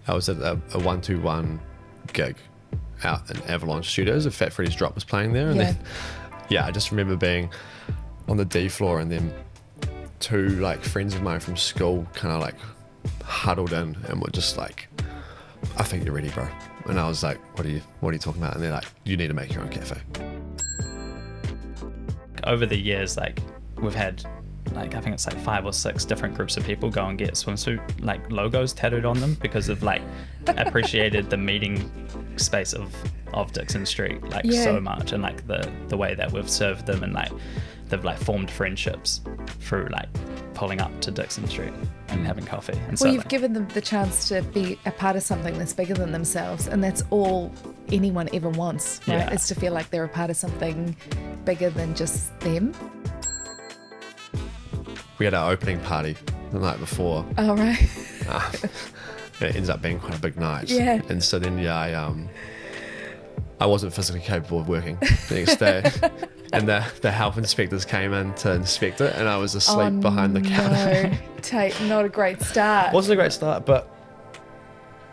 I was at a 121 gig out in Avalon Studios. Fat Freddy's Drop was playing there, and then I just remember being on the D floor, and then two like friends of mine from school kind of like huddled in and were just like, "I think you're ready, bro." And I was like, what are you talking about? And they're like, "You need to make your own cafe." Over the years, like we've had like I think it's like 5 or 6 different groups of people go and get Swimsuit like logos tattooed on them because they've like appreciated the meeting space of Dixon Street like so much, and like the way that we've served them, and like they've like formed friendships through like pulling up to Dixon Street and having coffee. And well, so you've given them the chance to be a part of something that's bigger than themselves, and that's all anyone ever wants, right? Yeah. Is to feel like they're a part of something bigger than just them. We had our opening party the night before. Oh, right. It ends up being quite a big night. Yeah. And so then, I wasn't physically capable of working the next day. And the health inspectors came in to inspect it, and I was asleep behind the counter. No, Tait, not a great start. Wasn't a great start, but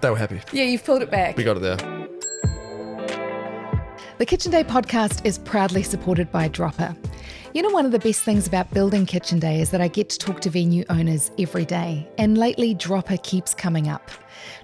they were happy. Yeah, you've pulled it back. We got it there. The Kitchen Day podcast is proudly supported by Dropper. You know, one of the best things about building Kitchen Day is that I get to talk to venue owners every day, and lately Dropper keeps coming up.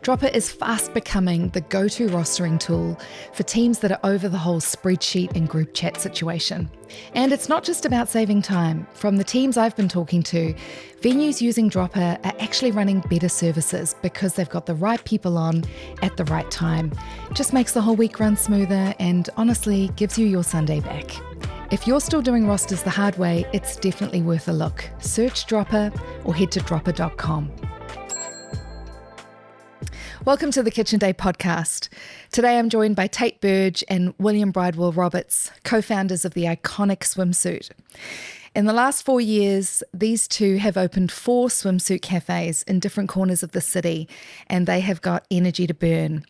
Dropper is fast becoming the go-to rostering tool for teams that are over the whole spreadsheet and group chat situation. And it's not just about saving time. From the teams I've been talking to, venues using Dropper are actually running better services because they've got the right people on at the right time. It just makes the whole week run smoother and honestly gives you your Sunday back. If you're still doing rosters the hard way, it's definitely worth a look. Search Dropper or head to dropper.com. Welcome to the Kitchen Day podcast. Today I'm joined by Tait Burge and William Bridewell Roberts, co-founders of the iconic Swimsuit. In the last 4 years, these two have opened 4 swimsuit cafes in different corners of the city, and they have got energy to burn.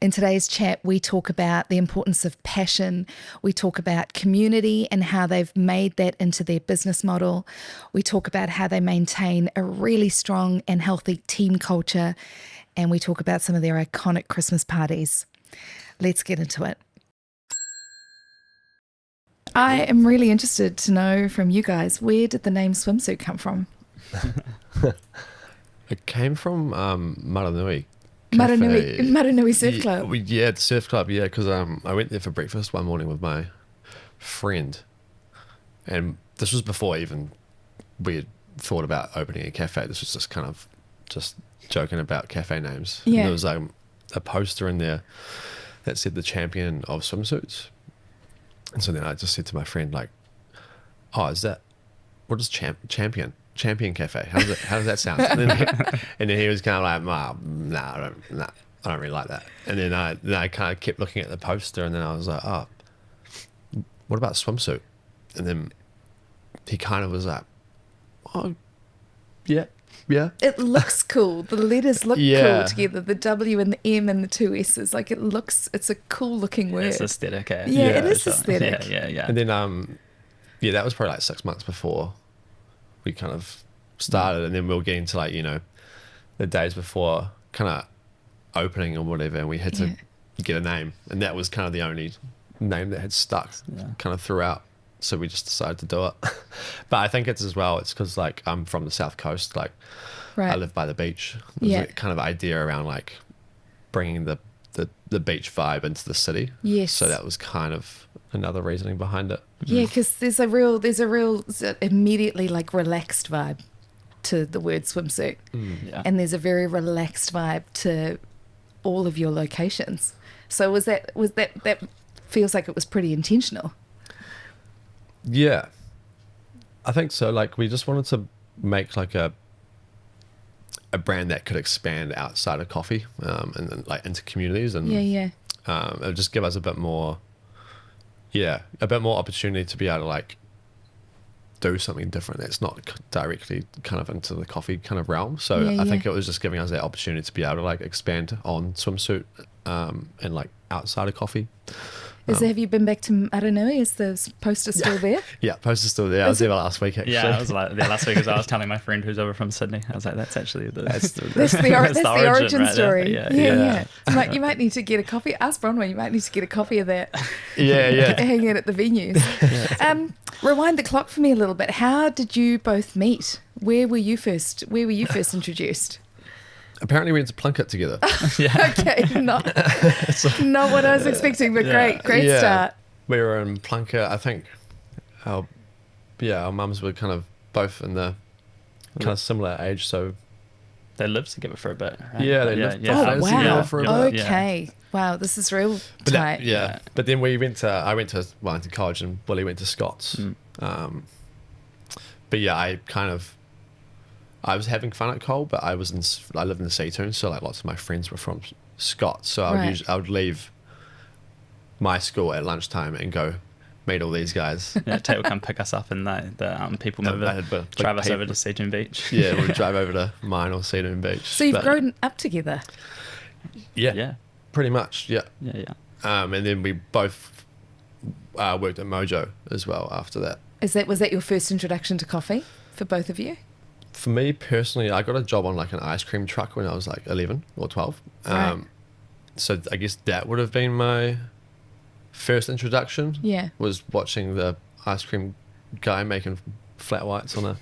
In today's chat, we talk about the importance of passion. We talk about community and how they've made that into their business model. We talk about how they maintain a really strong and healthy team culture. And we talk about some of their iconic Christmas parties. Let's get into it. I am really interested to know from you guys, where did the name Swimsuit come from? It came from Maranui. Maranui Surf Club. Yeah, the surf club, yeah, because I went there for breakfast one morning with my friend. And this was before even we had thought about opening a cafe. This was just kind of just joking about cafe names. Yeah. And there was a poster in there that said the champion of swimsuits. And so then I just said to my friend, like, "Oh, what is champion cafe? How does that sound?" And then he was kind of like, "Nah, I don't really like that." And then I kind of kept looking at the poster, and then I was like, "Oh, what about swimsuit?" And then he kind of was like, "Oh, yeah." It looks cool. The letters look cool together. The W and the M and the 2 S's. Like it's a cool looking word. it's aesthetic, eh? Yeah, it is aesthetic. Yeah. And then that was probably like 6 months before we kind of started, and then we were getting to like, you know, the days before kind of opening or whatever, and we had to get a name, and that was kind of the only name that had stuck kind of throughout. So we just decided to do it. But I think it's because like I'm from the South Coast, like I live by the beach. There's a kind of idea around like bringing the beach vibe into the city. Yes. So that was kind of another reasoning behind it. Yeah, because there's a real immediately like relaxed vibe to the word swimsuit. And there's a very relaxed vibe to all of your locations. So was that feels like it was pretty intentional. Yeah, I think so. Like we just wanted to make like a brand that could expand outside of coffee, and then like into communities, and it would just give us a bit more opportunity to be able to like do something different that's not directly kind of into the coffee kind of realm. So I think it was just giving us that opportunity to be able to like expand on swimsuit and like outside of coffee. Have you been back to Aranui? Is the poster still there? Yeah, poster's still there. I was there last week, actually. Yeah, I was like there last week as I was telling my friend who's over from Sydney. I was like, that's actually that's the origin right story. Yeah. You might need to get a copy. Ask Bronwyn, you might need to get a copy of that. Yeah. Hang out at the venues. Rewind the clock for me a little bit. How did you both meet? Where were you first introduced? Apparently we went to Plunket together. Okay, not what I was expecting, but great start. We were in Plunket. I think our mums were kind of both in the kind of similar age, so they lived together for a bit, right? Yeah, they lived for a bit. Okay. Wow, this is real tight. But then I went to Wellington College and Willie went to Scots. But yeah, I was having fun at Cole, but I lived in the Seatoon, so like lots of my friends were from Scots, so I would leave my school at lunchtime and go meet all these guys. Yeah, Tate would come pick us up in the people mover, drive us over to Seatoon Beach. Yeah, we'd drive over to mine or Seatoon Beach. So you've grown up together? Yeah, pretty much, yeah. And then we both worked at Mojo as well after that. Was that your first introduction to coffee for both of you? For me personally, I got a job on like an ice cream truck when I was like 11 or 12. So I guess that would have been my first introduction. Yeah. Was watching the ice cream guy making flat whites on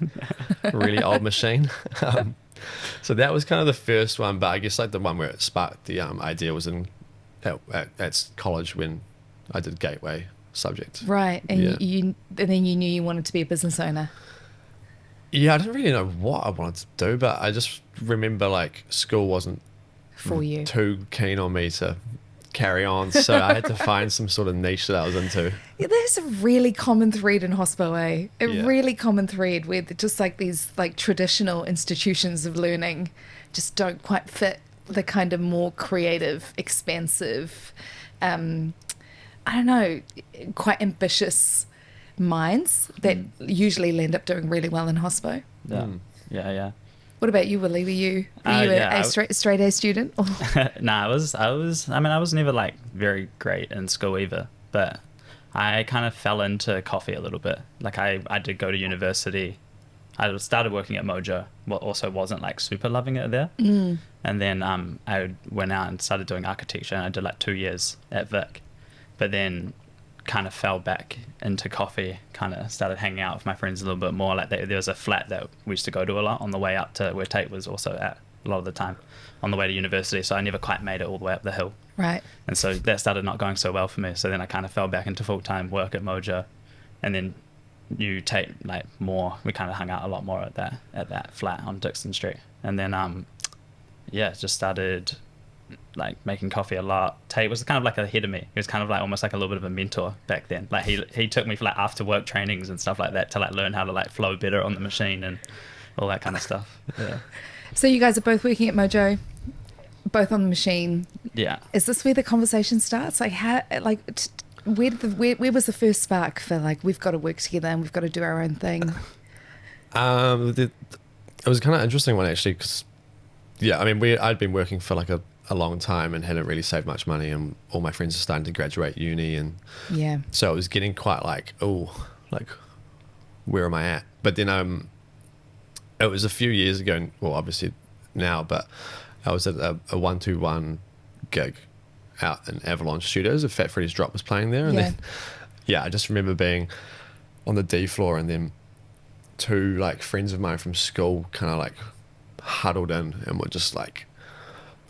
a really old machine. So that was kind of the first one, but I guess like the one where it sparked the idea was at college when I did Gateway subject. Right, and then you knew you wanted to be a business owner. Yeah, I didn't really know what I wanted to do, but I just remember like school wasn't for you too keen on me to carry on, so I had to find some sort of niche that I was into. Yeah, there's a really common thread in hospo, eh? Really common thread where just like these like traditional institutions of learning just don't quite fit the kind of more creative, expansive, I don't know, quite ambitious minds that usually end up doing really well in hospo. Yeah. What about you, Willie? Were you a straight A student? Nah, I was never like very great in school either, but I kind of fell into coffee a little bit. Like I did go to university. I started working at Mojo, but also wasn't like super loving it there. And then I went out and started doing architecture, and I did like 2 years at Vic, but then kind of fell back into coffee, kind of started hanging out with my friends a little bit more. Like there was a flat that we used to go to a lot on the way up to where Tate was also at a lot of the time on the way to university, so I never quite made it all the way up the hill. Right. And so that started not going so well for me, so then I kind of fell back into full-time work at Mojo, and then knew Tate like more. We kind of hung out a lot more at that flat on Dixon Street, and then just started like making coffee a lot. Tate was kind of like ahead of me. He was kind of like almost like a little bit of a mentor back then. Like he took me for like after work trainings and stuff like that to like learn how to like flow better on the machine and all that kind of stuff. Yeah. So you guys are both working at Mojo, both on the machine. Yeah. Is this where the conversation starts? Like how where was the first spark for like we've got to work together and we've got to do our own thing? It was kind of interesting one actually, because I'd been working for like a long time and hadn't really saved much money, and all my friends are starting to graduate uni, and so it was getting quite like, where am I at? But then it was a few years ago, well obviously now, but I was at a 121 gig out in Avalon Studios. Fat Freddy's Drop was playing there, and then I just remember being on the D floor, and then two like friends of mine from school kind of like huddled in and were just like,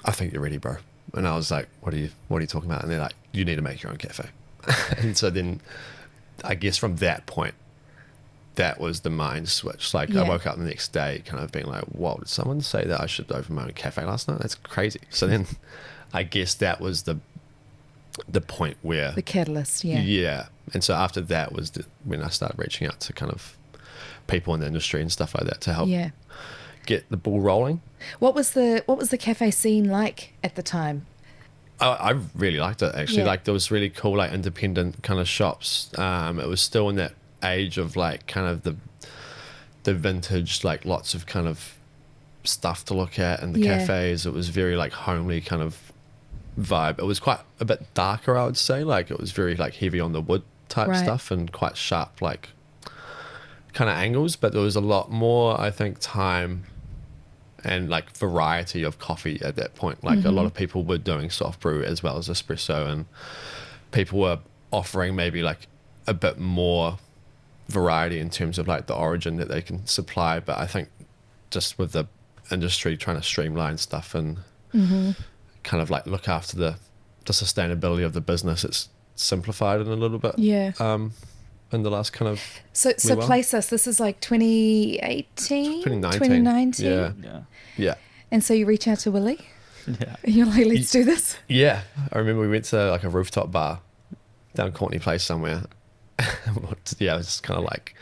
I think you're ready, bro. And I was like, what are you talking about? And they're like, you need to make your own cafe. And so then I guess from that point, that was the mind switch. Like I woke up the next day kind of being like, whoa, did someone say that I should open my own cafe last night? That's crazy. So then I guess that was the point where... The catalyst, Yeah. And so after that was when I started reaching out to kind of people in the industry and stuff like that to help get the ball rolling. What was the cafe scene like at the time? I really liked it actually. Like there was really cool like independent kind of shops. It was still in that age of like kind of the vintage, like lots of kind of stuff to look at in the cafes. It was very like homely kind of vibe. It was quite a bit darker, I would say. Like it was very like heavy on the wood type Right. stuff and quite sharp, like kind of angles. But there was a lot more, I think, time and like variety of coffee at that point. Like a lot of people were doing soft brew as well as espresso, and people were offering maybe like a bit more variety in terms of like the origin that they can supply. But I think just with the industry trying to streamline stuff and kind of like look after the sustainability of the business, it's simplified it a little bit. Yeah. In the last kind of So well. place us. This is like 2018, 2019. Yeah. Yeah. Yeah. And so you reach out to Willy. Yeah. And you're like, let's do this. Yeah. I remember we went to like a rooftop bar down Courtney Place somewhere. Yeah, it was just kind of like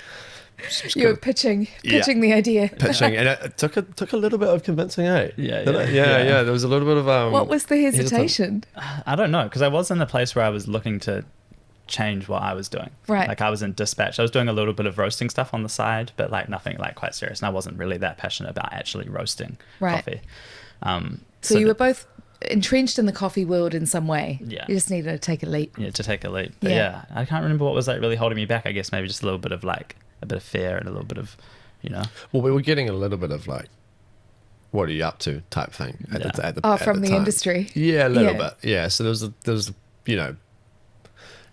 You were pitching the idea. pitching, and it took a little bit of convincing, eh? Yeah, Didn't it? yeah. Yeah. There was a little bit of What was the hesitation? I don't know, because I was in the place where I was looking to change what I was doing. Right. Like I was in dispatch. I was doing a little bit of roasting stuff on the side, but like nothing like quite serious. And I wasn't really that passionate about actually roasting Right. coffee. So you were both entrenched in the coffee world in some way. Yeah. You just needed to take a leap. Yeah, to take a leap. But Yeah. yeah, I can't remember what was like really holding me back. I guess maybe just a little bit of like a bit of fear and a little bit of, you know. Well, we were getting a little bit of like, what are you up to type thing at Yeah. the at the Oh, at from the time. industry. Yeah, a little Yeah. bit. Yeah, so there was you know,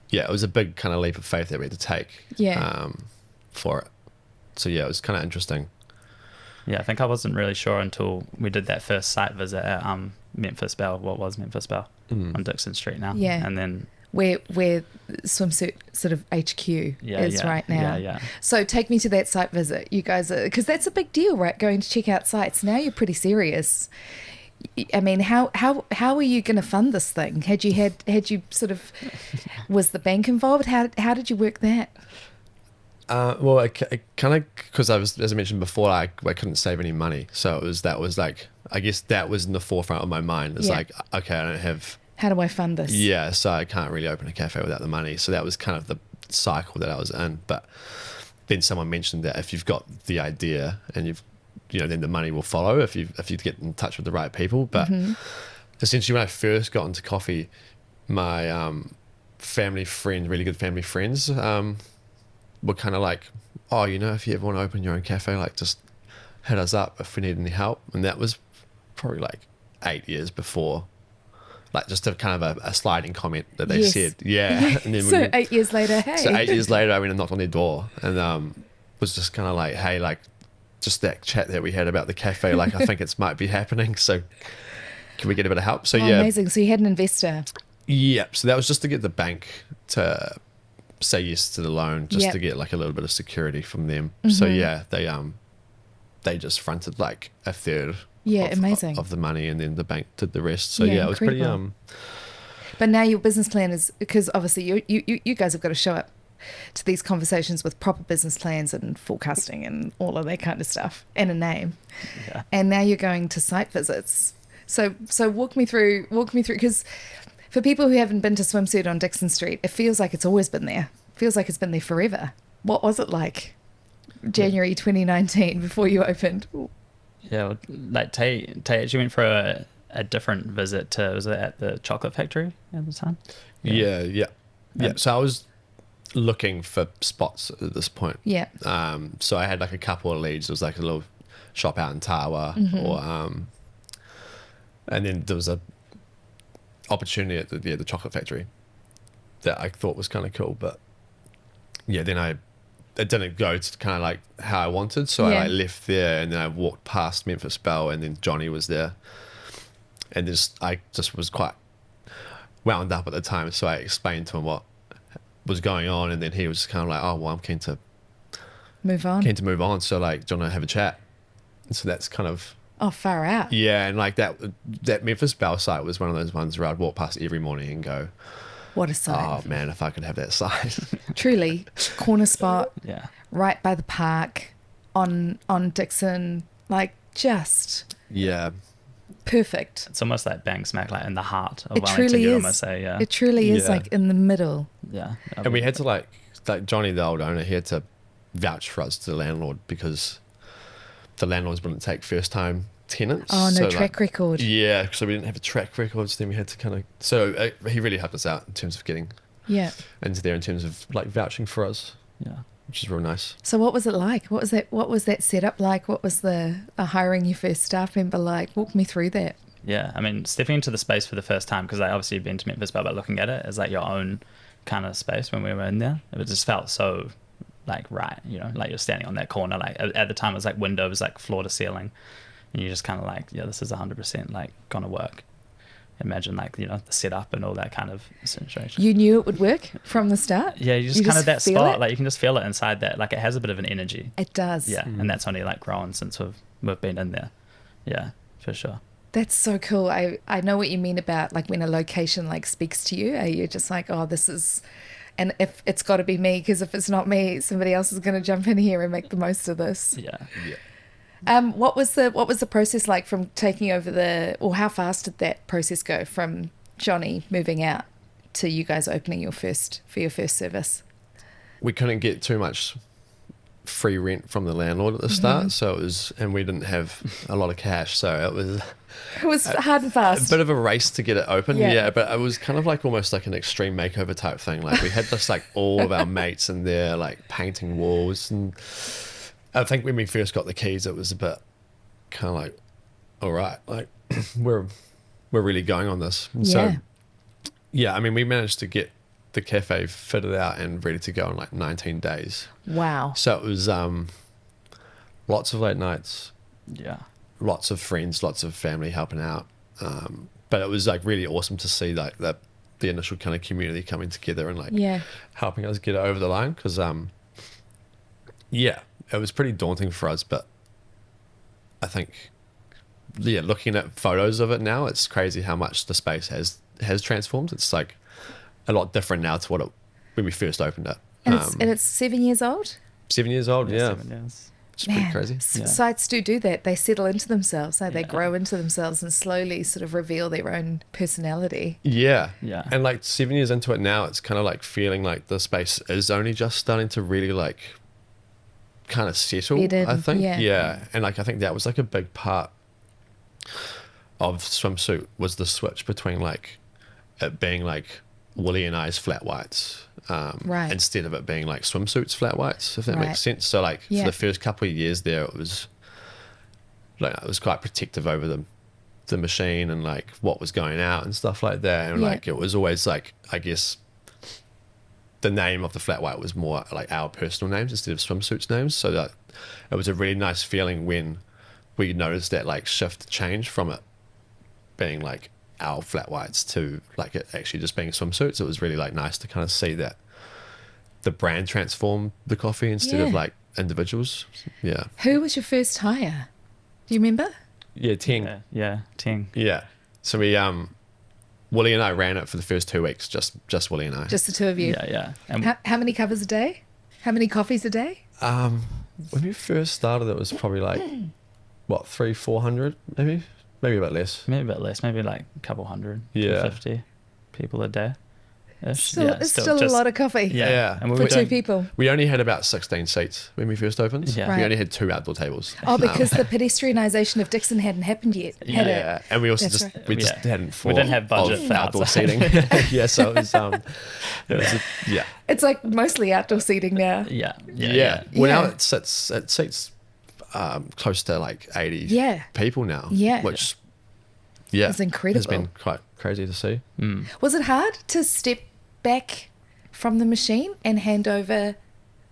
yeah, it was a big kind of leap of faith that we had to take. Yeah. For it. So yeah, it was kind of interesting. Yeah, I think I wasn't really sure until we did that first site visit at Memphis Bell. What was Memphis Bell? On Dixon Street now. Yeah. And then Where Swimsuit sort of HQ is right now. Yeah. So take me to that site visit. You guys are, because that's a big deal, right? Going to check out sites. Now you're pretty serious. I mean, how are you going to fund this thing? Had you sort of, was the bank involved? How did you work that? Well, I kind of, because I was, as I mentioned before, I couldn't save any money, so that was like, I guess that was in the forefront of my mind. It's Yeah. like, okay, I don't have. How do I fund this? Yeah, so I can't really open a cafe without the money. So that was kind of the cycle that I was in. But then someone mentioned that if you've got the idea and then the money will follow if you get in touch with the right people. But essentially, when I first got into coffee, my really good family friends, were kind of like, oh, if you ever want to open your own cafe, like just hit us up if we need any help. And that was probably like 8 years before. Like just a kind of a sliding comment that they Yes. said. Yeah. And then So 8 years later, hey. So 8 years later, I went and knocked on their door and was just kind of like, hey, like just that chat that we had about the cafe, like I think it might be happening. So can we get a bit of help? So yeah. Amazing. So you had an investor. Yeah. So that was just to get the bank to say yes to the loan, just Yep. to get like a little bit of security from them. So yeah, they just fronted like a third. Yeah, amazing. Of the money, and then the bank did the rest. So Yeah, yeah, it was pretty incredible. But now your business plan is, because obviously you guys have got to show up to these conversations with proper business plans and forecasting and all of that kind of stuff and a name. Yeah. And now you're going to site visits. So walk me through, because for people who haven't been to Swimsuit on Dixon Street, it feels like it's always been there. It feels like it's been there forever. What was it like January 2019 before you opened? Yeah, well, like Tait actually went for a different visit to, was it at the chocolate factory at the time? Yeah. So I was looking for spots at this point. Yeah. So I had like a couple of leads. There was like a little shop out in Tawa, and then there was a opportunity at the chocolate factory that I thought was kind of cool, but yeah, then it didn't go to kind of like how I wanted, so Yeah. I left there, and then I walked past Memphis Bell, and then Johnny was there, and I just was quite wound up at the time, so I explained to him what was going on, and then he was kind of like, oh well, I'm keen to Move on. move on, so like, do you want to have a chat? And so that's kind of, Oh, far out. yeah, and like that Memphis Bell site was one of those ones where I'd walk past every morning and go, What a sight. oh man, if I could have that site. Truly, corner spot, Yeah. right by the park, on Dixon, like just Yeah. perfect. It's almost like bang smack like in the heart of It Wellington, truly you'd is. almost say, yeah. It truly is Yeah. like in the middle. Yeah. And we had to like Johnny, the old owner, he had to vouch for us to the landlord, because the landlords wouldn't take first time tenants. Oh, no So, track record. Yeah, so we didn't have a track record, so then we had to kind of. So he really helped us out in terms of getting Yeah. into there, in terms of like vouching for us, Yeah. which is real nice. So what was it like? What was that setup like? What was the hiring your first staff member like? Walk me through that. Yeah, I mean, stepping into the space for the first time, because I obviously had been to Memphis, but looking at it as like your own kind of space when we were in there, it just felt so like right, you know, like you're standing on that corner. Like at the time, it was like windows, like floor to ceiling, and you're just kind of like, yeah, this is 100% like gonna work. Imagine like, you know, the setup and all that kind of situation. You knew it would work from the start? Yeah, you just kind of that feel spot, it? like you can just feel it inside that. Like it has a bit of an energy. It does. Yeah, and that's only like grown since we've been in there. Yeah, for sure. That's so cool. I know what you mean about like when a location like speaks to you. You're just like, oh, this is, and if it's got to be me, because if it's not me, somebody else is going to jump in here and make the most of this. Yeah. What was the process like from taking over or how fast did that process go from Johnny moving out to you guys opening your first service? We couldn't get too much free rent from the landlord at the start, so it was, and we didn't have a lot of cash, so it was hard and a fast. bit of a race to get it open. Yeah. Yeah, but it was kind of like almost like an extreme makeover type thing. Like we had this like all of our mates in there like painting walls, and I think when we first got the keys it was a bit kind of like, all right, like we're really going on this. And so yeah, I mean we managed to get the cafe fitted out and ready to go in like 19 days. Wow. So it was lots of late nights, Yeah. lots of friends, lots of family helping out. But it was like really awesome to see like the initial kind of community coming together and like helping us get it over the line. Because yeah, it was pretty daunting for us, but I think looking at photos of it now, it's crazy how much the space has transformed. It's like a lot different now to when we first opened it. And it's 7 years old? 7 years old, yeah. 7 years. It's pretty crazy. Sites do that. They settle into themselves. They grow into themselves and slowly sort of reveal their own personality. Yeah. Yeah. And like 7 years into it now, it's kind of like feeling like the space is only just starting to really like kind of settle, Bed in, I think. yeah. And like I think that was like a big part of Swimsuit, was the switch between like it being like Willy and I's flat whites, Right. instead of it being like Swimsuit's flat whites, if that Right. makes sense. So like Yeah. for the first couple of years there, it was quite protective over the machine and like what was going out and stuff like that. And like it was always like, I guess the name of the flat white was more like our personal names instead of Swimsuit's names. So that it was a really nice feeling when we noticed that like shift change from it being like our flat whites to like it actually just being Swimsuits. It was really like nice to kind of see that the brand transformed the coffee instead of like individuals. Yeah. Who was your first hire? Do you remember? Yeah, Ting. Yeah. Ting. Yeah. So we Willy and I ran it for the first 2 weeks, just Willy and I. Just the two of you? Yeah. And How many covers a day? How many coffees a day? When we first started, it was probably like what, 300-400 maybe a bit less. maybe a bit less, maybe like a couple hundred, Yeah. 50 people a day. It's still a lot of coffee Yeah. And we for were two doing- people. We only had about 16 seats when we first opened. Yeah. Right. We only had 2 outdoor tables. Oh, because the pedestrianisation of Dixon hadn't happened yet, had it? Yeah, and we also That's just right. we just Yeah. hadn't We didn't have thought budget of for outdoor outside. seating. Yeah, so it was yeah. It's like mostly outdoor seating now. Yeah. Well, now Yeah. it seats close to like 80 Yeah. people now. Yeah. Which It's incredible. has been quite crazy to see. Was it hard to step back from the machine and hand over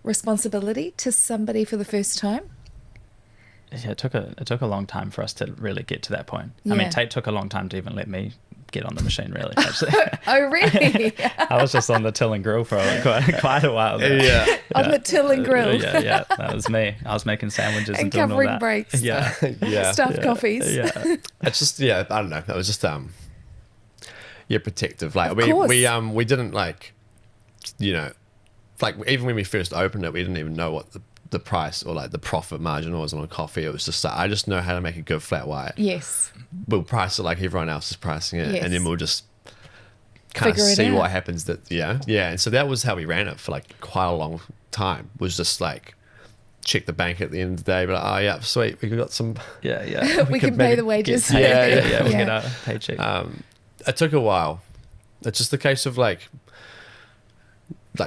responsibility to somebody for the first time? Yeah, it took a long time for us to really get to that point. I Yeah. mean, Tait took a long time to even let me get on the machine, really. Actually, Oh, really? I was just on the till and grill for quite a while. There. Yeah. On the till and grill. Yeah, that was me. I was making sandwiches and, And doing all covering that. breaks. Yeah, Yeah. Stuffed coffees. yeah. It's just I don't know. It was just protective. Like Of we course. we didn't like, like even when we first opened it, we didn't even know what the price or like the profit margin was on a coffee. It was just like, I just know how to make a good flat white. Yes. We'll price it like everyone else is pricing it, Yes. and then we'll just kind of Figure it see out. what happens. And so that was how we ran it for like quite a long time. Was just like check the bank at the end of the day, but like, oh yeah, sweet, we got some. Yeah. we could can pay maybe the wages. Yeah. We'll get our paycheck. It took a while. It's just the case of like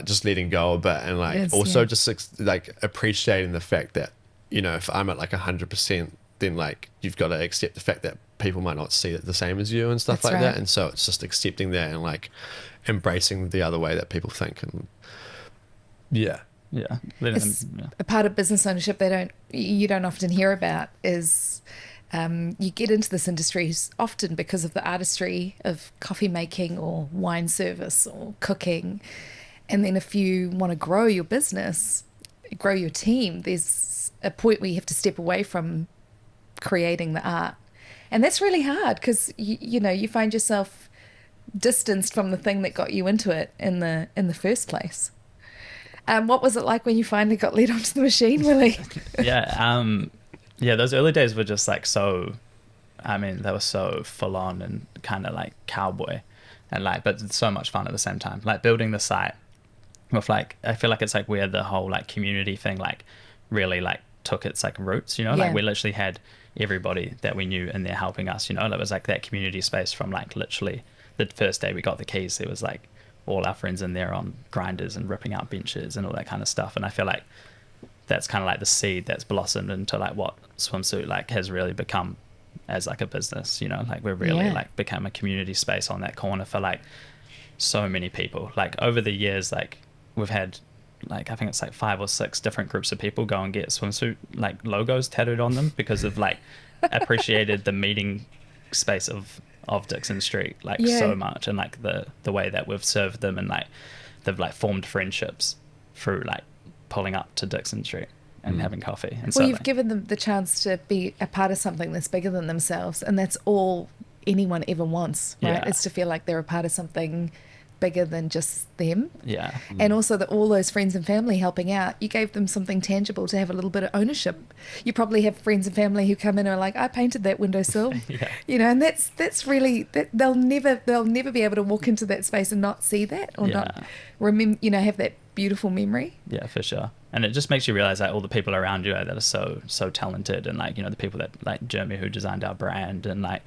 just letting go a bit, and like Yes, also yeah. just like appreciating the fact that, you know, if I'm at like 100%, then like you've got to accept the fact that people might not see it the same as you and stuff That's like right. that. And so it's just accepting that and like embracing the other way that people think. And yeah. Yeah. Letting It's them, yeah. a part of business ownership you don't often hear about is you get into this industry often because of the artistry of coffee making or wine service or cooking. And then if you want to grow your business, grow your team, there's a point where you have to step away from creating the art. And that's really hard because, you know, you find yourself distanced from the thing that got you into it in the first place. What was it like when you finally got led onto the machine, Willy? Yeah, those early days were just like so, I mean, they were so full on and kind of like cowboy and like, but so much fun at the same time. Like building the site with like, I feel like it's like where the whole like community thing like really like took its like roots, you know, Yeah. like we literally had everybody that we knew in there helping us, you know, it was like that community space from like literally the first day we got the keys, there was like all our friends in there on grinders and ripping out benches and all that kind of stuff. And I feel like that's kind of like the seed that's blossomed into like what Swimsuit like has really become as like a business, you know, like we're really like become a community space on that corner for like so many people. Like over the years, like we've had like, I think it's like 5 or 6 different groups of people go and get Swimsuit like logos tattooed on them because of like appreciated the meeting space of Dixon Street like so much, and like the way that we've served them, and like they've like formed friendships through like pulling up to Dixon Street and having coffee. And Well, so you've like, given them the chance to be a part of something that's bigger than themselves, and that's all anyone ever wants, right? Yeah. Is to feel like they're a part of something bigger than just them. yeah, And also that all those friends and family helping out, you gave them something tangible to have a little bit of ownership. You probably have friends and family who come in and are like, I painted that windowsill. Yeah. You know, and that's really that they'll never be able to walk into that space and not see that or not remember, you know, have that beautiful memory. Yeah, for sure. And it just makes you realize that all the people around you that are so talented, and like, you know, the people that like Jeremy who designed our brand, and like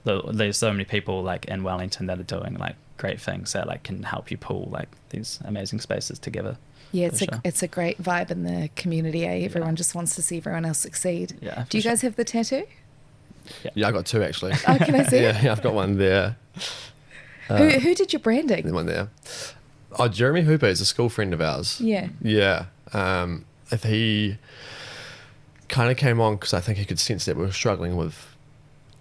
there's so many people like in Wellington that are doing like great things that like can help you pull like these amazing spaces together. Yeah, For sure. it's a great vibe in the community. Everyone just wants to see everyone else succeed. Yeah, Do you for guys have the tattoo? Yeah, I got 2 actually. Oh, can I see it? Yeah, I've got one there. Who did your branding? And one there. Oh, Jeremy Hooper is a school friend of ours. Yeah. Yeah. He kind of came on because I think he could sense that we were struggling with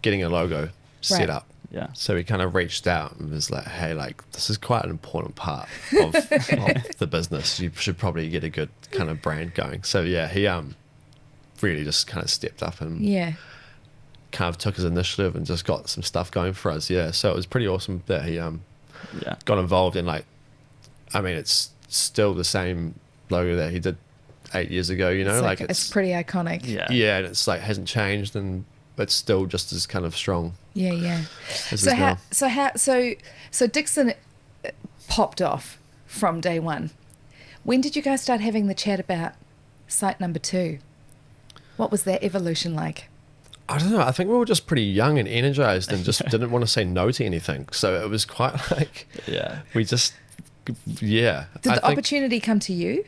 getting a logo set up. Yeah. So he kind of reached out and was like, hey, like, this is quite an important part of the business. You should probably get a good kind of brand going. So yeah, he really just kind of stepped up and Yeah. kind of took his initiative and just got some stuff going for us. Yeah. So it was pretty awesome that he got involved in, like, I mean, it's still the same logo that he did 8 years ago, you know, like it's pretty iconic. Yeah. yeah, and it's like hasn't changed, and it's still just as kind of strong Yeah. as So is now. so Dixon popped off from day one. When did you guys start having the chat about site number 2? What was that evolution like? I don't know. I think we were just pretty young and energized and just didn't want to say no to anything. So it was quite like, we just, yeah. Did I the think, opportunity come to you?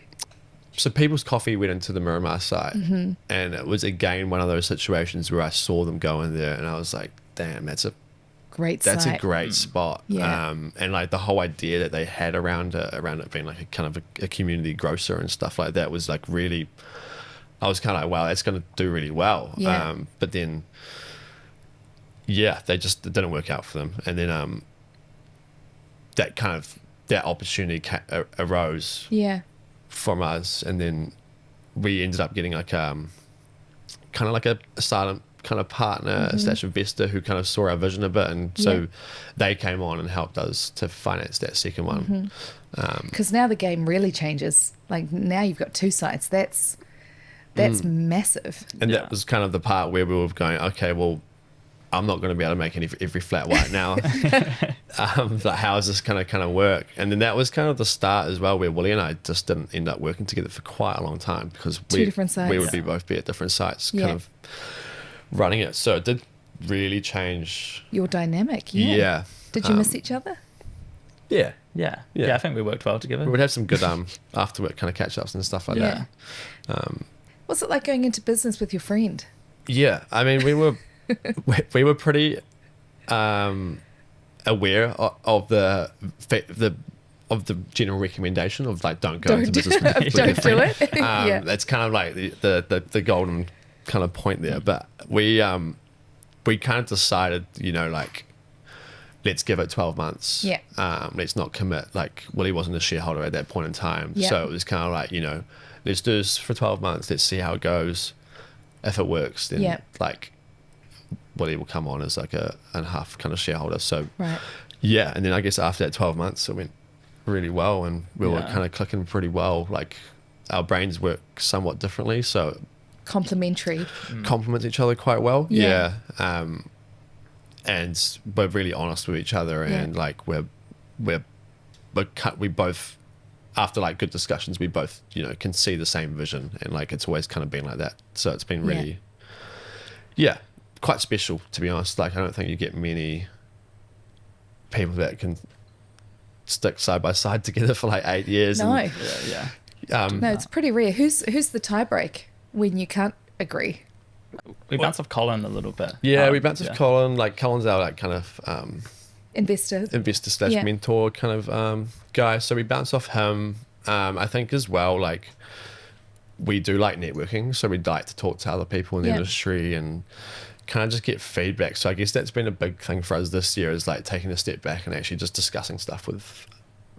so People's Coffee went into the Miramar site, and it was again one of those situations where I saw them go in there and I was like, damn, that's a Great That's site. a great spot. Yeah. And like the whole idea that they had around it being like a kind of a community grocer and stuff like that was like really, I was kind of like, wow, that's going to do really well. Yeah. But then, yeah, it didn't work out for them. And then that opportunity arose Yeah. from us, and then we ended up getting like kind of like a silent kind of partner / investor who kind of saw our vision a bit, and so they came on and helped us to finance that second one. Because now the game really changes. Like now you've got 2 sites. That's massive. And that was kind of the part where we were going, okay, well, I'm not going to be able to make every flat white now. Like, how is this going to kind of work? And then that was kind of the start as well, where Willy and I just didn't end up working together for quite a long time, because Two different sites. we would both be at different sites, kind of running it. So it did really change your dynamic. Yeah. Did you miss each other? Yeah. Yeah. I think we worked well together. We would have some good after work kind of catch ups and stuff like that. What's it like going into business with your friend? Yeah, I mean, we were pretty aware of the general recommendation of like, don't go into business with your do friend. it. That's kind of like the golden kind of point there. But we kind of decided, you know, like, let's give it 12 months. Yeah. Let's not commit. Like, Willy wasn't a shareholder at that point in time. Yeah. So it was kind of like, you know, let's do this for 12 months. Let's see how it goes. If it works, then like, Willy will come on as like a half kind of shareholder. So yeah. And then I guess after that 12 months, it went really well, and we were kind of clicking pretty well. Like, our brains work somewhat differently. So complementary. Complements each other quite well. Yeah. And we're really honest with each other, and like we both, after like good discussions, we both, you know, can see the same vision, and like it's always kind of been like that. So it's been really quite special, to be honest. Like, I don't think you get many people that can stick side by side together for like 8 years. No. And, no, it's pretty rare. Who's the tie break when you can't agree? We bounce off Colin a little bit. Yeah, we bounce off Colin. Like, Colin's our like kind of investor / mentor kind of guy. So we bounce off him. I think as well, like, we do like networking, so we'd like to talk to other people in the industry and kind of just get feedback. So I guess that's been a big thing for us this year, is like taking a step back and actually just discussing stuff with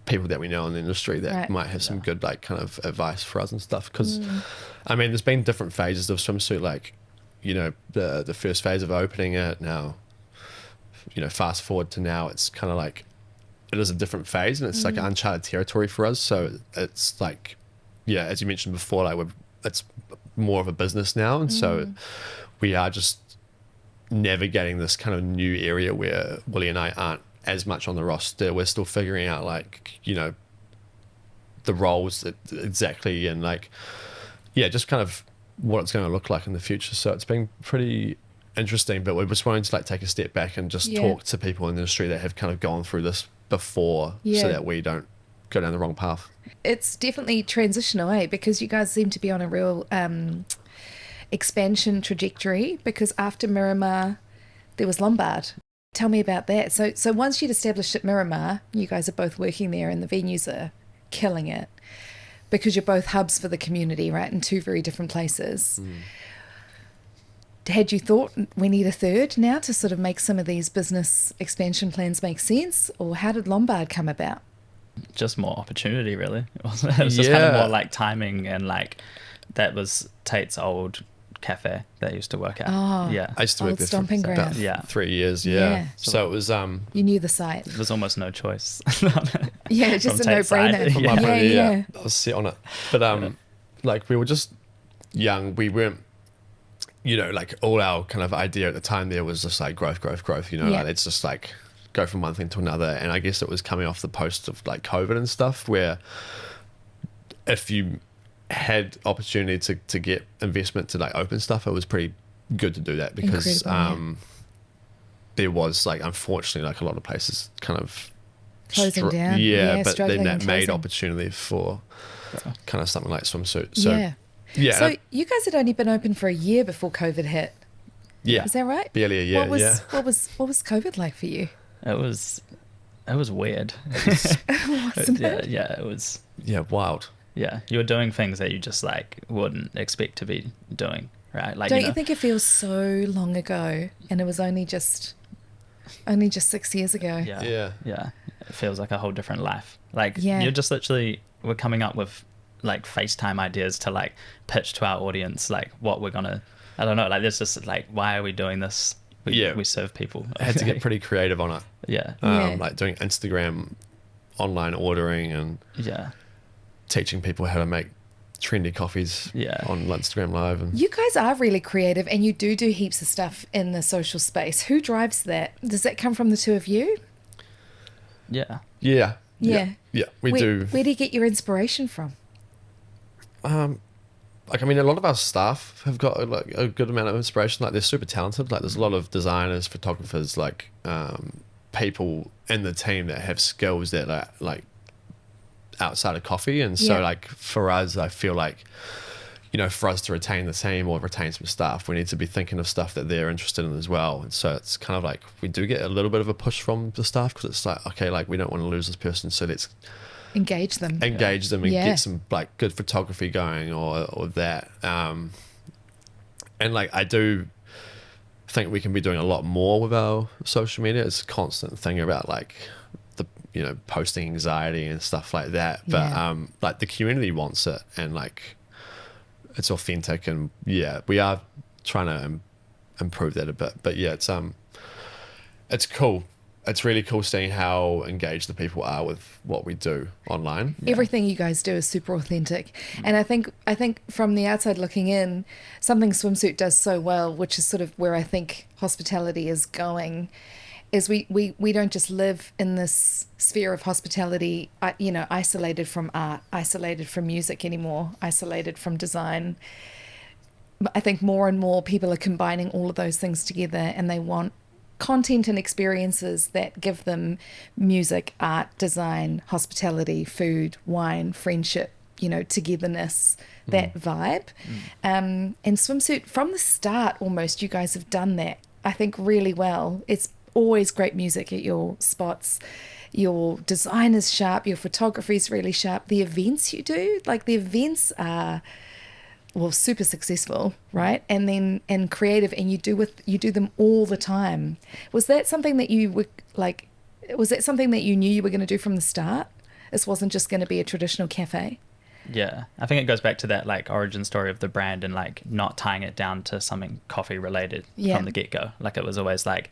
people that we know in the industry that might have some good like kind of advice for us and stuff. Because I mean, there's been different phases of Swimsuit, like, you know, the first phase of opening it. Now, you know, fast forward to now, it's kind of like, it is a different phase, and it's like uncharted territory for us. So it's like, yeah, as you mentioned before, like, it's more of a business now, and so we are just navigating this kind of new area where Willy and I aren't as much on the roster. We're still figuring out, like, you know, the roles exactly, and like, just kind of what it's going to look like in the future. So it's been pretty interesting, but we're just wanting to like take a step back and just talk to people in the industry that have kind of gone through this before, so that we don't go down the wrong path. It's definitely transitional, because you guys seem to be on a real expansion trajectory, because after Miramar there was Lombard. Tell me about that. So once you'd established at Miramar, you guys are both working there and the venues are killing it, because you're both hubs for the community, right, in two very different places. Had you thought we need a third now to sort of make some of these business expansion plans make sense, or how did Lombard come about? Just more opportunity, really. It was just kind of more like timing, and like, that was Tait's old cafe that I used to work at. Oh, I used to work there for about 3 years. So it was you knew the site. There was almost no choice. Just a no-brainer. Yeah. I was set on it, but like, we were just young. We weren't, you know, like, all our kind of idea at the time there was just like growth, you know, like, it's just like go from one thing to another. And I guess it was coming off the post of like COVID and stuff, where if you had opportunity to get investment to like open stuff, it was pretty good to do that, because there was like, unfortunately, like, a lot of places kind of closing down, but then that made opportunity for kind of something like Swimsuit. So so you guys had only been open for a year before COVID hit. Is that right? Barely a year. What was COVID like for you? It was weird. Wasn't it? It was wild. Yeah, you were doing things that you just like wouldn't expect to be doing, right? Like, don't you think it feels so long ago, and it was only just 6 years ago? Yeah. It feels like a whole different life. Like, you're just literally, we're coming up with like FaceTime ideas to like pitch to our audience, like what we're gonna, I don't know, like, there's just like, why are we doing this? We serve people. I had to get pretty creative on it. Like doing Instagram online ordering and teaching people how to make trendy coffees Yeah. on Instagram Live. And You guys are really creative, and you do heaps of stuff in the social space. Who drives that? Does that come from the two of you? Yeah. Yeah. We do. Where do you get your inspiration from? Like, I mean, a lot of our staff have got like a good amount of inspiration. Like, they're super talented. Like, there's a lot of designers, photographers, like people in the team that have skills that are like outside of coffee. And so, Yeah. like, for us, I feel like, you know, for us to retain the team or retain some staff, we need to be thinking of stuff that they're interested in as well. And so it's kind of like we do get a little bit of a push from the staff, because it's like, okay, like, we don't want to lose this person, so let's Engage them. engage them and Yeah. get some like good photography going or that. And like, I do think we can be doing a lot more with our social media. It's a constant thing about like the, you know, posting anxiety and stuff like that. But Yeah. like, the community wants it, and like, it's authentic, and yeah, we are trying to improve that a bit. But yeah, it's cool. It's really cool seeing how engaged the people are with what we do online. Everything you guys do is super authentic. And I think from the outside looking in, something Swimsuit does so well, which is sort of where I think hospitality is going, is we don't just live in this sphere of hospitality, you know, isolated from art, isolated from music anymore, isolated from design. But I think more and more people are combining all of those things together, and they want content and experiences that give them music, art, design, hospitality, food, wine, friendship, you know, togetherness, that vibe. And Swimsuit, from the start almost, you guys have done that, I think, really well. It's always great music at your spots. Your design is sharp, your photography is really sharp. The events you do, like, the events are, well, super successful, right? And creative, and you do them all the time. Was that something that you were like, was that something that you knew you were going to do from the start? This wasn't just going to be a traditional cafe? Yeah, I think it goes back to that like origin story of the brand, and like not tying it down to something coffee related from the get-go. Like, it was always like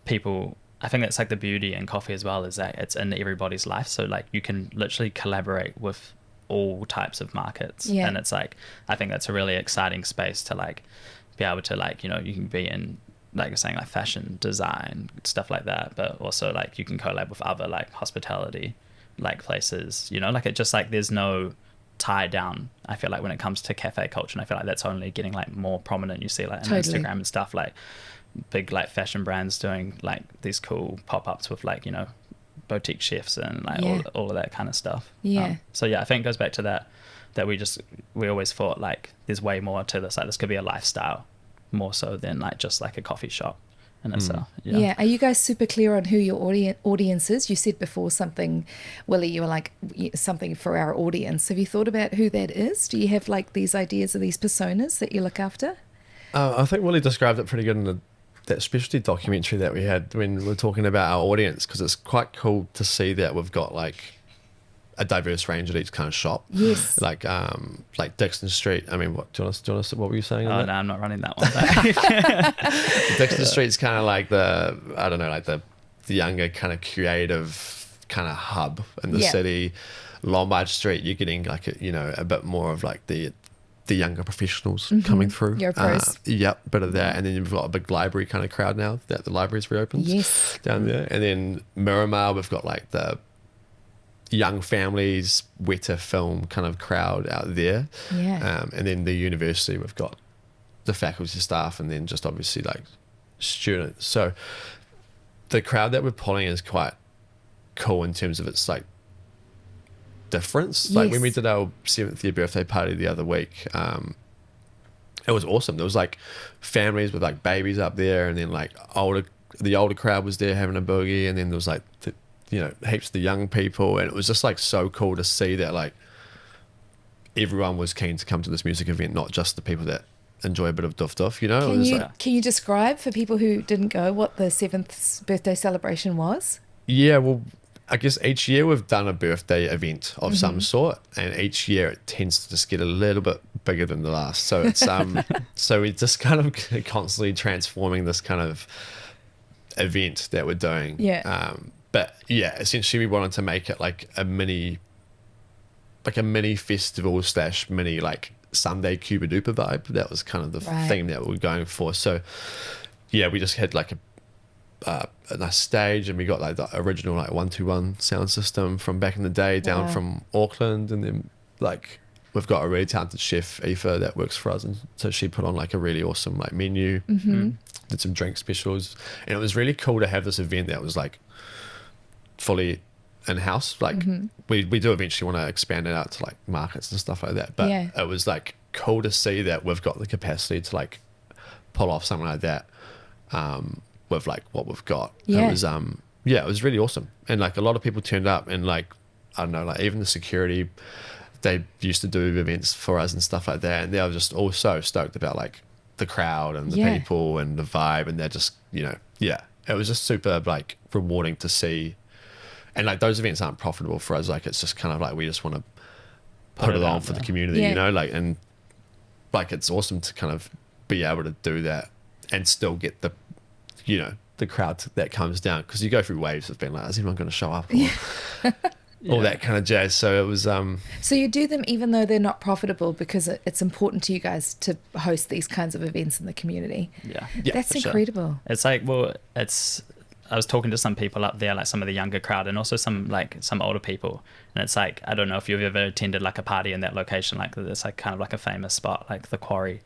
people, I think that's like the beauty in coffee as well, is that it's in everybody's life. So like, you can literally collaborate with all types of markets. Yeah. And it's like, I think that's a really exciting space to like be able to like, you know, you can be in, like you're saying, like fashion design, stuff like that, but also like you can collab with other like hospitality like places, you know, like, it just like, there's no tie down, I feel like, when it comes to cafe culture. And I feel like that's only getting like more prominent. You see like on Totally. Instagram and stuff, like big like fashion brands doing like these cool pop-ups with like, you know, boutique chefs and like all of that kind of stuff. So yeah, I think it goes back to that we always thought like there's way more to this, like this could be a lifestyle more so than like just like a coffee shop in itself. Yeah. Are you guys super clear on who your audience is? You said before something, Willy, you were like, something for our audience. Have you thought about who that is? Do you have like these ideas of these personas that you look after? I think Willy described it pretty good in that specialty documentary that we had when we were talking about our audience, because it's quite cool to see that we've got like a diverse range at each kind of shop. Yes. Like Dixon Street. I mean, what what were you saying? Oh no, I'm not running that one. Dixon Street's kind of like the younger kind of creative kind of hub in the city. Lombard Street, you're getting like a bit more of like the younger professionals coming through. Your pros. Yep, bit of that. And then you've got a big library kind of crowd now that the library's reopened. Yes. Down there. And then Miramar, we've got like the young families, wetter film kind of crowd out there. Yeah. And then the university, we've got the faculty staff, and then just obviously like students. So the crowd that we're pulling is quite cool in terms of its like difference. Like when we did our 7th year birthday party the other week, it was awesome. There was like families with like babies up there, and then like the older crowd was there having a boogie, and then there was like heaps of the young people, and it was just like so cool to see that like everyone was keen to come to this music event, not just the people that enjoy a bit of duff, you know. Can you describe for people who didn't go what the 7th birthday celebration was? Yeah, well, I guess each year we've done a birthday event of some sort, and each year it tends to just get a little bit bigger than the last. So it's so we're just kind of constantly transforming this kind of event that we're doing. Yeah. But yeah, essentially we wanted to make it like a mini like a mini festival / mini like Sunday Cuba Duper vibe. That was kind of the theme that we were going for. So yeah, we just had like a nice stage, and we got like the original like 121 sound system from back in the day down from Auckland, and then like we've got a really talented chef, Aoife, that works for us, and so she put on like a really awesome like menu, did some drink specials, and it was really cool to have this event that was like fully in-house. Like we do eventually want to expand it out to like markets and stuff like that, but it was like cool to see that we've got the capacity to like pull off something like that with like what we've got. It was it was really awesome, and like a lot of people turned up, and like I don't know, like even the security, they used to do events for us and stuff like that, and they were just all so stoked about like the crowd and the people and the vibe, and they're just, you know, it was just super like rewarding to see. And like those events aren't profitable for us, like it's just kind of like we just want to put it on for the community, you know, like, and like it's awesome to kind of be able to do that and still get the, you know, the crowd that comes down, because you go through waves of being like, is anyone going to show up, or all that kind of jazz. So it was so you do them even though they're not profitable, because it's important to you guys to host these kinds of events in the community. That's incredible. Sure. It's like, well, I was talking to some people up there, like some of the younger crowd, and also some older people, and it's like, I don't know if you've ever attended like a party in that location, like it's like kind of like a famous spot, like the Quarry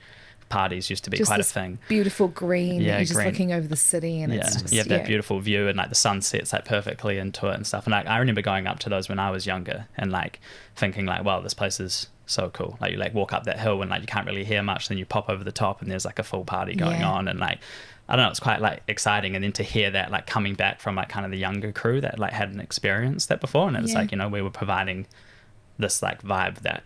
parties used to be just quite a thing. Beautiful green, you're just looking over the city, and it's just, you have that beautiful view, and like the sun sets like perfectly into it and stuff. And like I remember going up to those when I was younger, and like thinking like, wow, this place is so cool. Like you like walk up that hill, and like you can't really hear much, then you pop over the top, and there's like a full party going on, and like I don't know, it's quite like exciting. And then to hear that like coming back from like kind of the younger crew that like hadn't experienced that before, and it's like, you know, we were providing this like vibe that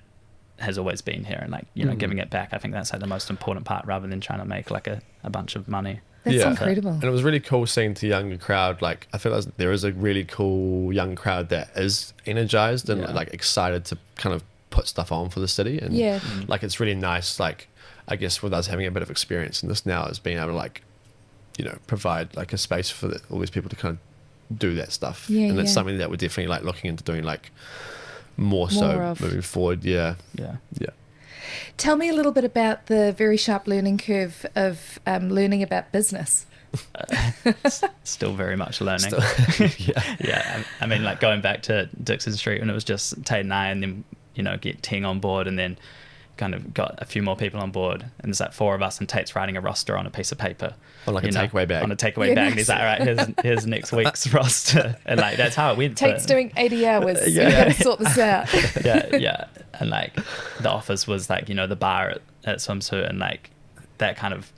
has always been here, and like, you know, giving it back. I think that's like the most important part, rather than trying to make like a bunch of money. That's incredible. And it was really cool seeing the younger crowd. Like I feel like there is a really cool young crowd that is energized and like excited to kind of put stuff on for the city, and like it's really nice, like I guess with us having a bit of experience in this now, is being able to like, you know, provide like a space for all these people to kind of do that stuff. And it's something that we're definitely like looking into doing like more so moving forward. Tell me a little bit about the very sharp learning curve of learning about business. Still very much learning. I mean, like going back to Dixon Street when it was just Tait and I, and then, you know, get Ting on board, and then kind of got a few more people on board, and there's like 4 of us, and Tate's writing a roster on a piece of paper, on like a takeaway bag, and he's like, all right, here's next week's roster, and like that's how it went. Tate's doing 80 hours. You gotta sort this out. And like the office was like, you know, the bar at Swimsuit, and like that kind of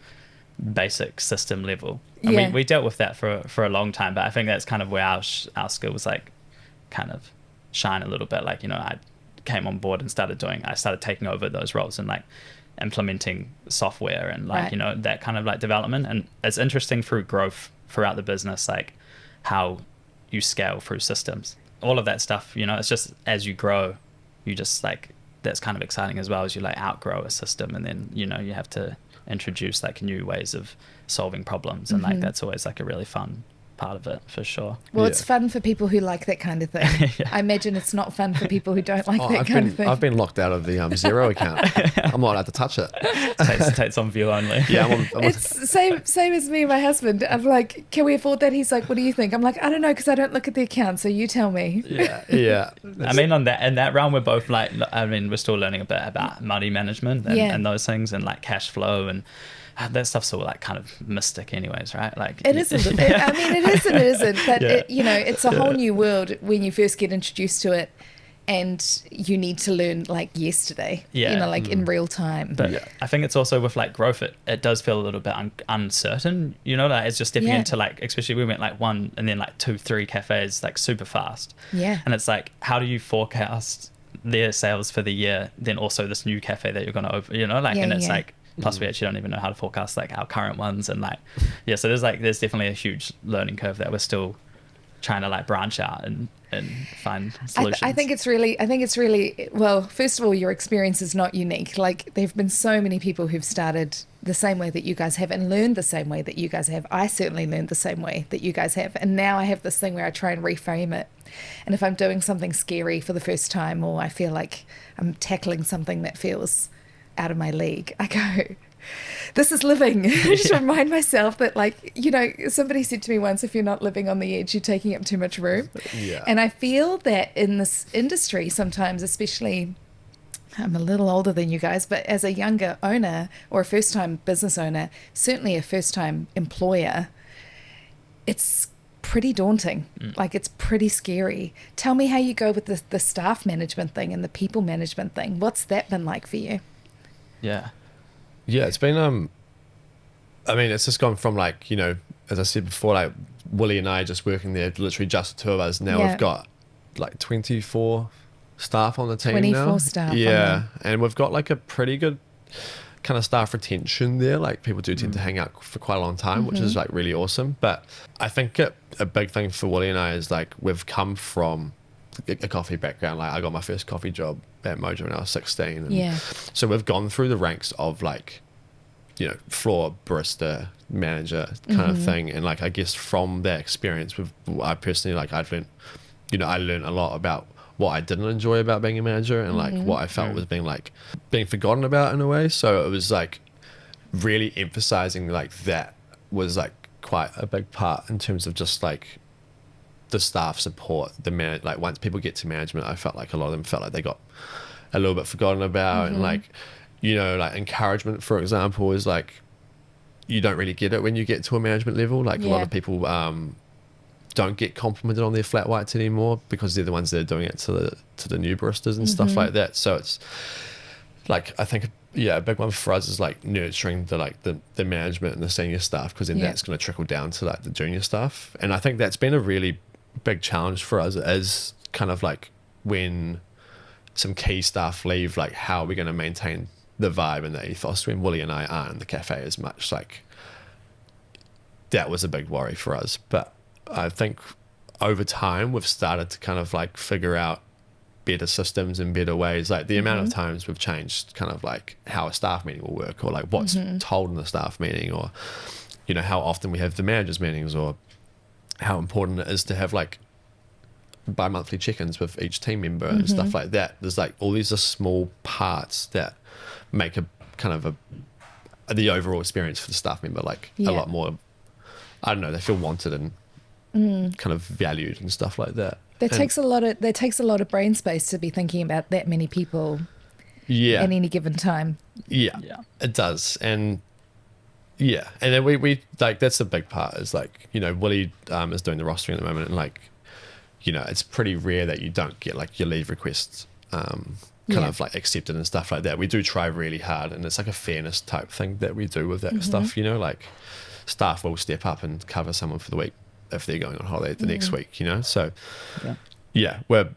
basic system level. And we dealt with that for a long time, but I think that's kind of where our skills like kind of shine a little bit. Like, you know, I came on board and started taking over those roles and like implementing software and like, you know, that kind of like development. And it's interesting through growth throughout the business, like how you scale through systems, all of that stuff, you know, it's just as you grow, you just like, that's kind of exciting as well, as you like outgrow a system, and then, you know, you have to introduce like new ways of solving problems, and like that's always like a really fun part of it, for sure. Well, it's fun for people who like that kind of thing. I imagine it's not fun for people who don't like that kind of thing. I've been locked out of the Xero account. I'm not allowed to touch it. Tate's on view only. It's same as me and my husband. I'm like, can we afford that? He's like, what do you think? I'm like, I don't know, because I don't look at the account, so you tell me. I mean, in that realm, we're both like, I mean, we're still learning a bit about money management and those things, and like cash flow, and that stuff's all like kind of mystic anyways, right? Like it isn't. I mean, it is and it isn't. But it, you know, it's a whole new world when you first get introduced to it, and you need to learn like yesterday. You know, like in real time. But I think it's also with like growth, it does feel a little bit uncertain. You know, like it's just stepping into like, especially we went like 1 and then like 2, 3 cafes like super fast. And it's like, how do you forecast their sales for the year? Then also this new cafe that you're going to open. You know, like, and it's like. Plus, we actually don't even know how to forecast like our current ones, and like, so there's definitely a huge learning curve that we're still trying to like branch out and find solutions. I think it's really well. First of all, your experience is not unique. Like, there've been so many people who've started the same way that you guys have and learned the same way that you guys have. I certainly learned the same way that you guys have. And now I have this thing where I try and reframe it. And if I'm doing something scary for the first time, or I feel like I'm tackling something that feels out of my league, I go, this is living. Just remind myself that, like, you know, somebody said to me once, if you're not living on the edge, you're taking up too much room. Yeah. And I feel that in this industry sometimes, especially, I'm a little older than you guys, but as a younger owner or a first-time business owner, certainly a first-time employer, it's pretty daunting. Like, it's pretty scary. Tell me how you go with the staff management thing and the people management thing. What's that been like for you? Yeah. Yeah, it's been, I mean, it's just gone from, like, you know, as I said before, like, Willy and I just working there, literally just the two of us. Now we've got, like, 24 staff on the team 24 staff. Yeah, and we've got, like, a pretty good kind of staff retention there. Like, people do tend to hang out for quite a long time, which is, like, really awesome. But I think a big thing for Willy and I is, like, we've come from a coffee background. Like, I got my first coffee job at Mojo when I was 16. And so we've gone through the ranks of, like, you know, floor barista, manager kind of thing. And, like, I guess from that experience, I personally, like, I learned a lot about what I didn't enjoy about being a manager, and like what I felt was being forgotten about in a way. So it was like really emphasizing, like, that was like quite a big part in terms of just like the staff support, like once people get to management, I felt like a lot of them felt like they got a little bit forgotten about. And, like, you know, like encouragement, for example, is like, you don't really get it when you get to a management level. Like a lot of people don't get complimented on their flat whites anymore because they're the ones that are doing it to the new baristas and stuff like that. So it's like, I think a big one for us is like nurturing the management and the senior staff, because then that's going to trickle down to like the junior staff. And I think that's been a really big challenge for us, is kind of like when some key staff leave, like how are we going to maintain the vibe and the ethos when Willy and I aren't in the cafe as much. Like, that was a big worry for us. But I think over time we've started to kind of like figure out better systems and better ways. Like the amount of times we've changed kind of like how a staff meeting will work, or like what's told in the staff meeting, or, you know, how often we have the managers meetings, or how important it is to have like bi-monthly check-ins with each team member and stuff like that. There's like all these small parts that make a kind of the overall experience for the staff member like a lot more, I don't know, they feel wanted and kind of valued and stuff like that. That takes a lot of brain space to be thinking about that many people at any given time. Yeah, it does. And and then we like, that's the big part, is like, you know, Willy is doing the rostering at the moment, and like, you know, it's pretty rare that you don't get like your leave requests kind of like accepted and stuff like that. We do try really hard, and it's like a fairness type thing that we do with that stuff, you know, like staff will step up and cover someone for the week if they're going on holiday the next week, you know. So we're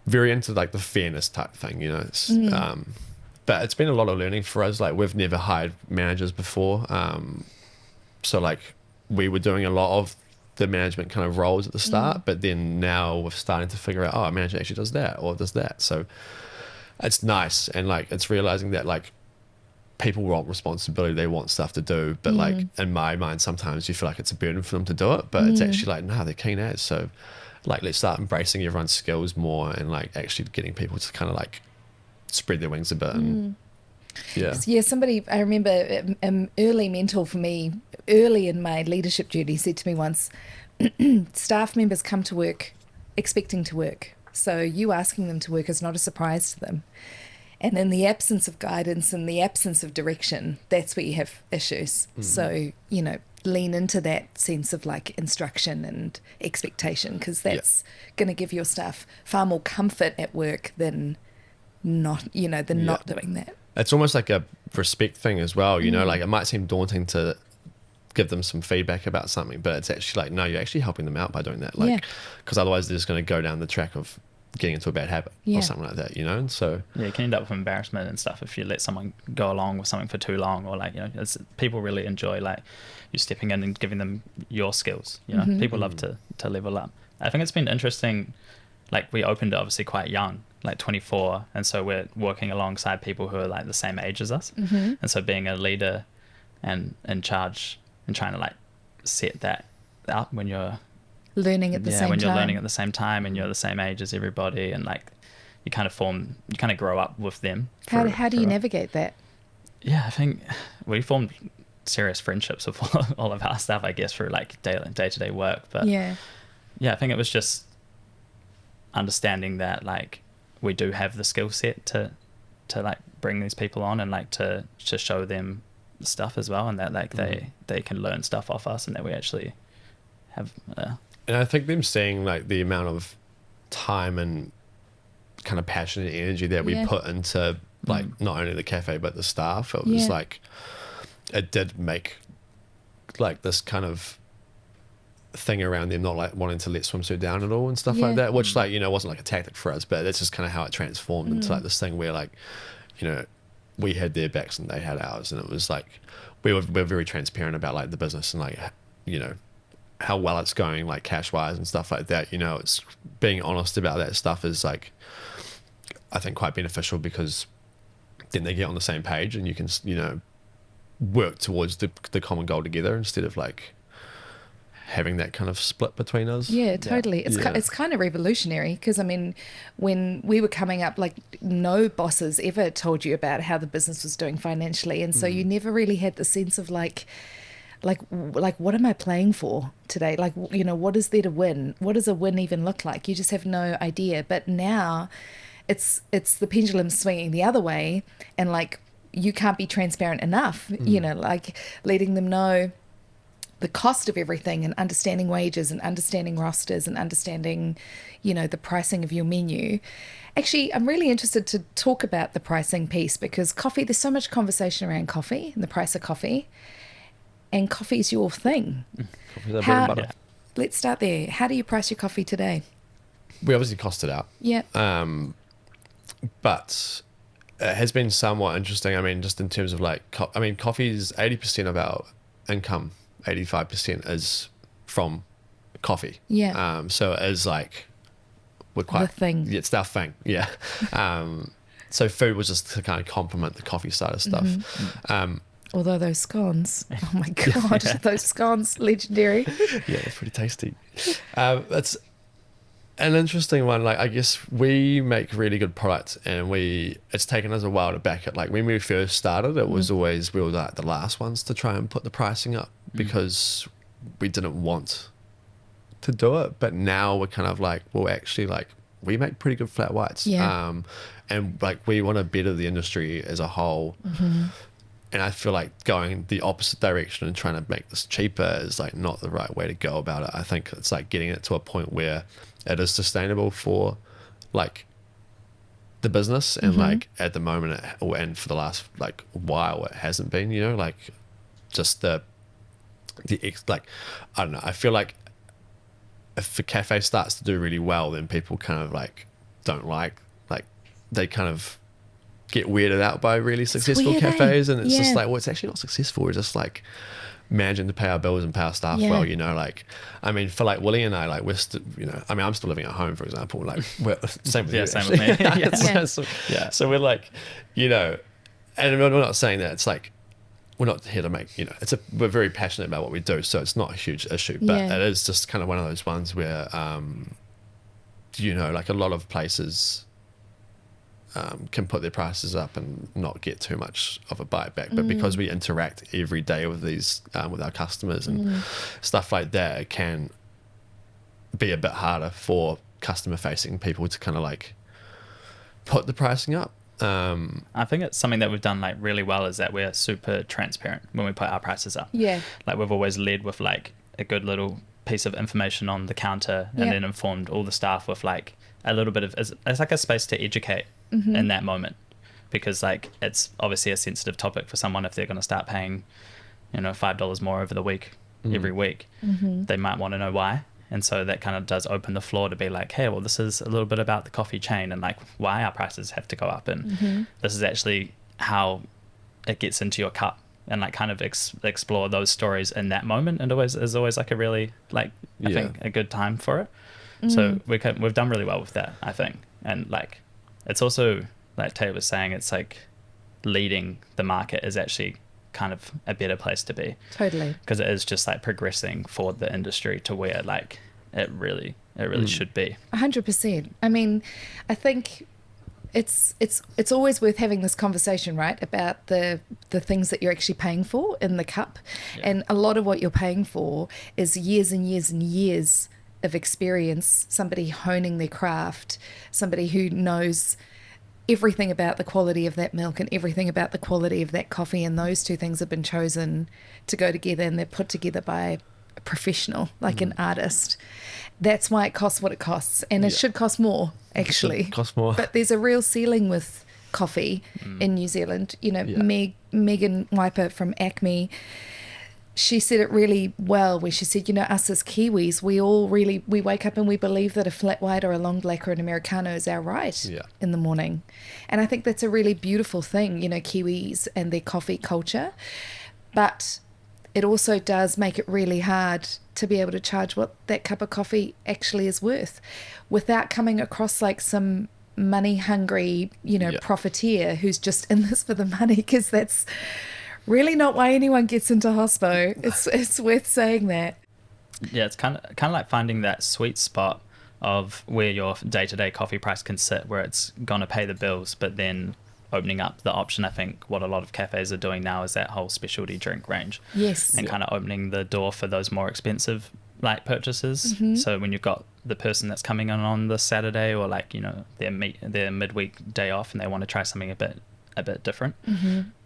very into like the fairness type thing, you know. It's but it's been a lot of learning for us. Like, we've never hired managers before, so like we were doing a lot of the management kind of roles at the start, but then now we're starting to figure out, oh, a manager actually does that or does that. So it's nice, and like it's realizing that like people want responsibility, they want stuff to do, but like in my mind sometimes you feel like it's a burden for them to do it, but it's actually like, no, they're keen as. So like, let's start embracing everyone's skills more, and like actually getting people to kind of like spread their wings a bit. And somebody, I remember an early mentor for me early in my leadership journey said to me once, staff members come to work expecting to work, so you asking them to work is not a surprise to them. And in the absence of guidance and the absence of direction, that's where you have issues. So, you know, lean into that sense of like instruction and expectation, because that's going to give your staff far more comfort at work than not, you know, not doing that. It's almost like a respect thing as well, you know, like it might seem daunting to give them some feedback about something, but it's actually like, no, you're actually helping them out by doing that. Like, because otherwise they're just going to go down the track of getting into a bad habit or something like that, you know. So you can end up with embarrassment and stuff if you let someone go along with something for too long, or like, you know, people really enjoy like you stepping in and giving them your skills, you know. People love to level up. I think it's been interesting, like we opened it obviously quite young, like 24, and so we're working alongside people who are like the same age as us. Mm-hmm. And so being a leader and in charge and trying to like set that up when you're Learning at the same when you're time. learning at the same time and you're the same age as everybody, and like you kind of grow up with them. How do you navigate that? Yeah, I think we formed serious friendships with all of our stuff, I guess, through like day-to-day work. But Yeah. I think it was just understanding that like we do have the skill set to like bring these people on and like to show them stuff as well, and that like they can learn stuff off us, and that we actually have and I think them seeing like the amount of time and kind of passion and energy that we put into like not only the cafe but the staff, it was like it did make like this kind of thing around them not like wanting to let Swimsuit down at all and stuff like that, which like, you know, wasn't like a tactic for us, but it's just kind of how it transformed into like this thing where like, you know, we had their backs and they had ours, and it was like we were very transparent about like the business and like, you know, how well it's going like cash wise and stuff like that. You know, it's being honest about that stuff is like I think quite beneficial, because then they get on the same page and you can, you know, work towards the common goal together instead of like having that kind of split between us. Yeah, totally. It's kind of revolutionary, because I mean, when we were coming up, like no bosses ever told you about how the business was doing financially, and so you never really had the sense of like what am I playing for today? Like, you know, what is there to win? What does a win even look like? You just have no idea. But now it's the pendulum swinging the other way, and like you can't be transparent enough, you know, like letting them know the cost of everything, and understanding wages and understanding rosters and understanding, you know, the pricing of your menu. Actually, I'm really interested to talk about the pricing piece, because coffee, there's so much conversation around coffee and the price of coffee, and coffee's your thing. Let's start there. How do you price your coffee today? We obviously cost it out. Yeah. But it has been somewhat interesting. I mean, just in terms of like, coffee is 80% of our income. 85% is from coffee. Yeah. So it is like we're quite the thing. Yeah, it's our thing. Yeah. So food was just to kind of complement the coffee side of stuff. Although those scones, oh my god, those scones, legendary. Yeah, they're pretty tasty. It's an interesting one. Like, I guess we make really good products, and it's taken us a while to back it. Like when we first started, it was always, we were like the last ones to try and put the pricing up, because we didn't want to do it. But now we're kind of like, well, actually, like we make pretty good flat whites. Yeah. And like we want to better the industry as a whole. And I feel like going the opposite direction and trying to make this cheaper is like not the right way to go about it. I think it's like getting it to a point where it is sustainable for like the business, and like at the moment and for the last like while it hasn't been, you know, like just like I don't know, I feel like if the cafe starts to do really well, then people kind of like don't like they kind of get weirded out by really successful cafes, and it's just like, well, it's actually not successful. We're just like managing to pay our bills and pay our staff well, you know. Like, I mean, for like Willy and I, like we're still, you know, I mean, I'm still living at home, for example. Like, we're same with you. Same with me. So we're like, you know, and we're not saying that it's like we're not here to make, you know, we're very passionate about what we do, so it's not a huge issue, but it is just kind of one of those ones where, you know, like a lot of places can put their prices up and not get too much of a bite back, but because we interact every day with these with our customers and stuff like that, it can be a bit harder for customer facing people to kind of like put the pricing up. I think it's something that we've done like really well, is that we're super transparent when we put our prices up. Like we've always led with like a good little piece of information on the counter, and then informed all the staff with like a little bit of, it's like a space to educate in that moment, because like it's obviously a sensitive topic for someone. If they're going to start paying, you know, $5 more over the week every week, they might want to know why. And so that kind of does open the floor to be like, hey, well, this is a little bit about the coffee chain and like why our prices have to go up, and this is actually how it gets into your cup, and like kind of explore those stories in that moment. And is always like a really like I think a good time for it. So we've done really well with that, I think. And like it's also, like Tait was saying, it's like leading the market is actually kind of a better place to be. Totally. Because it is just like progressing forward the industry to where like it really should be. 100%. I mean, I think it's always worth having this conversation, right, about the things that you're actually paying for in the cup. Yeah. And a lot of what you're paying for is years and years and years of experience, somebody honing their craft, somebody who knows everything about the quality of that milk and everything about the quality of that coffee, and those two things have been chosen to go together, and they're put together by a professional, like an artist. That's why it costs what it costs, and it should cost more, actually. Cost more. But there's a real ceiling with coffee in New Zealand. You know, Megan Wiper from Acme, she said it really well, where she said, you know, us as Kiwis, we wake up and we believe that a flat white or a long black or an Americano is our right in the morning. And I think that's a really beautiful thing, you know, Kiwis and their coffee culture. But it also does make it really hard to be able to charge what that cup of coffee actually is worth without coming across like some money hungry, you know, profiteer who's just in this for the money, because that's really not why anyone gets into hospo. It's worth saying that. Yeah, it's kind of like finding that sweet spot of where your day-to-day coffee price can sit, where it's gonna pay the bills, but then opening up the option. I think what a lot of cafes are doing now is that whole specialty drink range. Yes. And kind of opening the door for those more expensive like purchases. So when you've got the person that's coming in on the Saturday, or like, you know, their midweek day off, and they want to try something a bit different,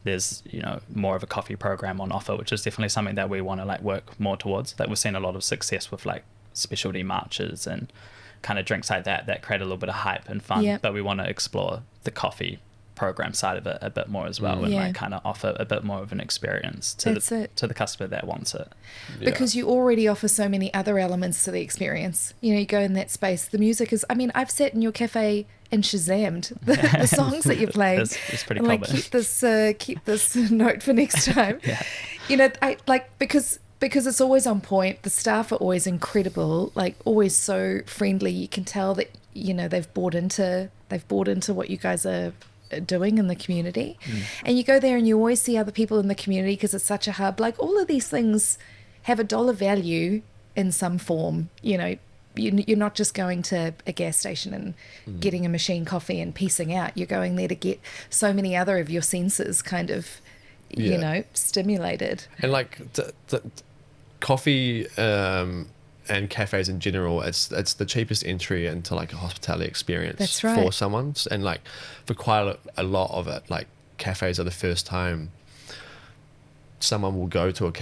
there's, you know, more of a coffee program on offer, which is definitely something that we want to like work more towards. Like we've seen a lot of success with like specialty marches and kind of drinks like that create a little bit of hype and fun. But we want to explore the coffee program side of it a bit more as well, and like kind of offer a bit more of an experience to the customer that wants it. Because you already offer so many other elements to the experience. You know, you go in that space, the music is, I mean, I've sat in your cafe and Shazammed the songs that you're playing. It's pretty cool. Like, keep this note for next time. You know, I like, because it's always on point. The staff are always incredible, like always so friendly. You can tell that, you know, they've bought into what you guys are doing in the community. And you go there and you always see other people in the community, because it's such a hub. Like all of these things have a dollar value in some form. You know, you're not just going to a gas station and getting a machine coffee and piecing out. You're going there to get so many other of your senses kind of, you know, stimulated. And like the coffee and cafes in general, it's the cheapest entry into like a hospitality experience for someone. And like for quite a lot of it, like cafes are the first time someone will go to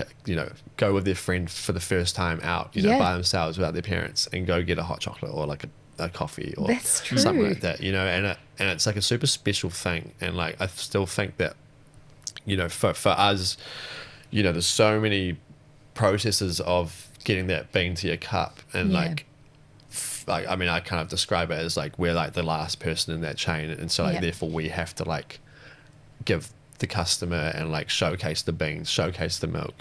go with their friend for the first time out, you know, by themselves without their parents, and go get a hot chocolate or like a coffee or something like that, you know, and it's like a super special thing. And like I still think that, you know, for us, you know, there's so many processes of getting that bean to your cup, and like I mean, I kind of describe it as like we're like the last person in that chain, and so like therefore we have to like give the customer and like showcase the beans, showcase the milk,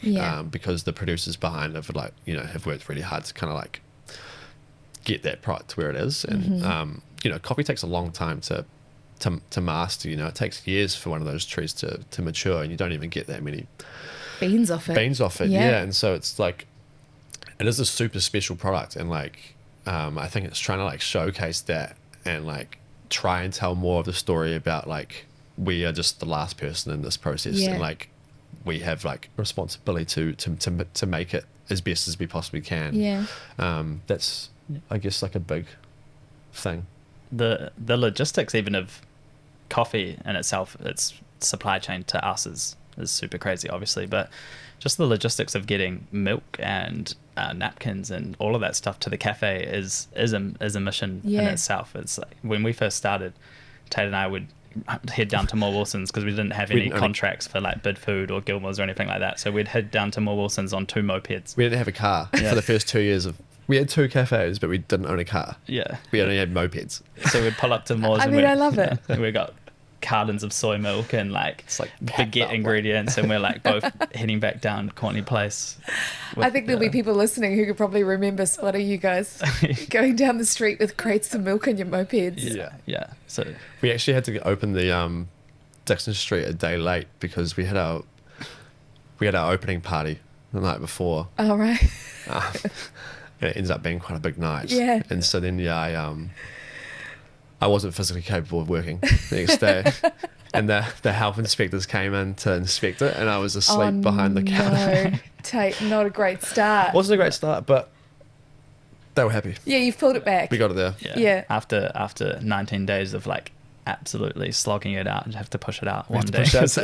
because the producers behind it like, you know, have worked really hard to kind of like get that product to where it is. And you know, coffee takes a long time to master. You know, it takes years for one of those trees to mature, and you don't even get that many beans off it. And so it's like, it is a super special product, and like I think it's trying to like showcase that and like try and tell more of the story about like we are just the last person in this process, and like we have like responsibility to make it as best as we possibly can. That's I guess like a big thing. The logistics even of coffee in itself, its supply chain to us is super crazy, obviously, but just the logistics of getting milk and napkins and all of that stuff to the cafe is a mission in itself. It's like when we first started, Tait and I would head down to More Wilson's because we didn't have any contracts for like Bid Food or Gilmore's or anything like that. So we'd head down to More Wilson's on 2 mopeds. We didn't have a car for the first 2 years of. We had 2 cafes, but we didn't own a car. Yeah, we only had mopeds. So we'd pull up to Moore's. I mean, I love it. We got cartons of soy milk and like It's like packed baguette up, ingredients, and we're like both heading back down Courtney Place. I think there'll be people listening who could probably remember spotting you guys going down the street with crates of milk on your mopeds. Yeah. So We actually had to open the Dixon Street a day late because we had our opening party the night before. All right. It ends up being quite a big night. Yeah. And so then I wasn't physically capable of working the next day. And the health inspectors came in to inspect it, and I was asleep behind the counter. No, Tate, not a great start. Wasn't a great start, but they were happy. Yeah, you've pulled it back. We got it there. Yeah. After 19 days of like absolutely slogging it out, and have to push it out one day. Because